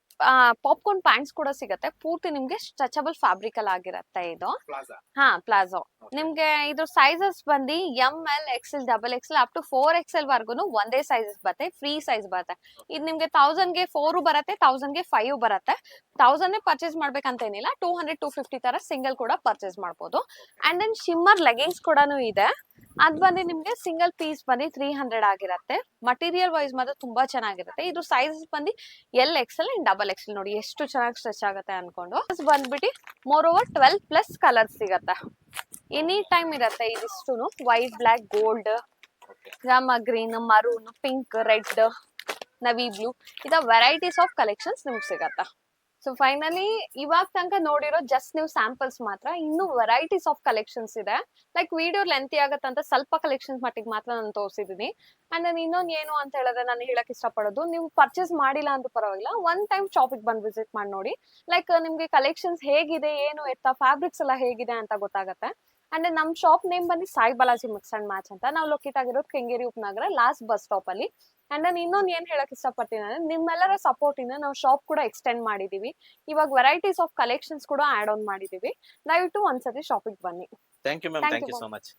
ಪಾಪ್ಕಾರ್ನ್ ಪ್ಯಾಂಟ್ಸ್ ಕೂಡ ಸಿಗತ್ತೆ. ಪೂರ್ತಿ ನಿಮ್ಗೆ ಸ್ಟ್ರೆಚಬಲ್ ಫ್ಯಾಬ್ರಿಕ್ ಅಲ್ಲಿ ಆಗಿರತ್ತೆ ಇದು. ಹಾ ಪ್ಲಾಜೋ. ನಿಮ್ಗೆ ಇದು ಸೈಜಸ್ ಬಂದು ML XL double XL up to 4XL ವರ್ಗುನು ಒಂದೇ ಸೈಜಸ್ ಬರುತ್ತೆ, ಫ್ರೀ ಸೈಜ್ ಬರುತ್ತೆ. ಇದು ನಿಮ್ಗೆ 1000 ಗೆ 4 ಬರುತ್ತೆ, 1000 ಗೆ 5 ಬರುತ್ತೆ. 1000 ಪರ್ಚೇಸ್ ಮಾಡ್ಬೇಕಂತ ಏನಿಲ್ಲ, 200 250 ತರ ಸಿಂಗಲ್ ಕೂಡ ಪರ್ಚೇಸ್ ಮಾಡ್ಬೋದು. ಅಂಡ್ ದೆನ್ ಶಿಮ್ಮರ್ ಲೆಗಿಂಗ್ಸ್ ಕೂಡ ಇದೆ. ಅದ್ ಬಂದು ನಿಮ್ಗೆ ಸಿಂಗಲ್ ಪೀಸ್ ಬಂದು 300 ಆಗಿರತ್ತೆ. ಮಟೀರಿಯಲ್ ವೈಸ್ ಮಾತ್ರ ತುಂಬಾ ಚೆನ್ನಾಗಿರುತ್ತೆ. ಇದು ಸೈಜಸ್ ಬಂದು L XL and double XL. ನೋಡಿ ಎಷ್ಟು ಚೆನ್ನಾಗಿ ಸ್ಟ್ರೆಚ್ ಆಗುತ್ತೆ ಅನ್ಕೊಂಡು. ಬಂದ್ಬಿಟ್ಟು ಮೋರ್ ಓವರ್ 12+ ಕಲರ್ಸ್ ಸಿಗತ್ತೆ. ಎನಿ ಟೈಮ್ ಇರತ್ತೆ ಇದಿಷ್ಟುನು. ವೈಟ್, ಬ್ಲಾಕ್, ಗೋಲ್ಡ್, ರಾಮ green, maroon, pink, red, navy blue, ಇದ ವೆರೈಟೀಸ್ ಆಫ್ ಕಲೆಕ್ಷನ್ಸ್ ನಿಮ್ಗೆ ಸಿಗತ್ತ. ಸೊ ಫೈನಲಿ ಇವಾಗ ತನಕ ನೋಡಿರೋ ಜಸ್ಟ್ ನೀವು ಸ್ಯಾಂಪಲ್ಸ್ ಮಾತ್ರ. ಇನ್ನು ವೆರೈಟೀಸ್ ಆಫ್ ಕಲೆಕ್ಷನ್ಸ್ ಇದೆ. ಲೈಕ್ ವಿಡಿಯೋ ಲೆಂತಿ ಆಗತ್ತಂತ ಸ್ವಲ್ಪ ಕಲೆಕ್ಷನ್ಸ್ ಮಟ್ಟಿಗೆ ಮಾತ್ರ ನಾನು ತೋರಿಸಿದೀನಿ. ಅಂಡ್ ನಾನು ಇನ್ನೊಂದು ಏನು ಅಂತ ಹೇಳಿದ್ರೆ ನಾನು ಹೇಳಕ್ ಇಷ್ಟಪಡೋದು, ನೀವು ಪರ್ಚೇಸ್ ಮಾಡಿಲ್ಲ ಅಂತ ಪರವಾಗಿಲ್ಲ, ಒನ್ ಟೈಮ್ ಶಾಪಿಗೆ ಬಂದು ವಿಸಿಟ್ ಮಾಡಿ ನೋಡಿ. ಲೈಕ್ ನಿಮ್ಗೆ ಕಲೆಕ್ಷನ್ಸ್ ಹೇಗಿದೆ, ಏನು ಎತ್ತ, ಫ್ಯಾಬ್ರಿಕ್ಸ್ ಎಲ್ಲ ಹೇಗಿದೆ ಅಂತ ಗೊತ್ತಾಗತ್ತೆ. ಅಂಡ್ ನಮ್ ಶಾಪ್ ನೇಮ್ ಬಂದು Sai Balaji mix and match ಅಂತ. ನಾವು ಲೊಕೇಟ್ ಆಗಿರೋದು ಕೆಂಗೇರಿ ಉಪನಗರ ಲಾಸ್ಟ್ ಬಸ್ ಸ್ಟಾಪ್ ಅಲ್ಲಿ. ಅಂಡ್ ನಾನು ಇನ್ನೊಂದು ಏನ್ ಹೇಳಕ್ ಇಷ್ಟಪಡ್ತೀನಿ ಅಂದ್ರೆ, ನಿಮ್ಮೆಲ್ಲರ ಸಪೋರ್ಟ್ ಇಂದ ನಾವು ಶಾಪ್ ಕೂಡ ಎಕ್ಸ್ಟೆಂಡ್ ಮಾಡಿದೀವಿ. ಇವಾಗ ವೆರೈಟೀಸ್ ಆಫ್ ಕಲೆಕ್ಷನ್ಸ್ ಕೂಡ ಆಡ್ ಆನ್ ಮಾಡಿದೀವಿ. ದಯವಿಟ್ಟು ಒಂದ್ಸತಿ ಶಾಪಿಗೆ ಬನ್ನಿ. Thank you ma'am, thank you so much.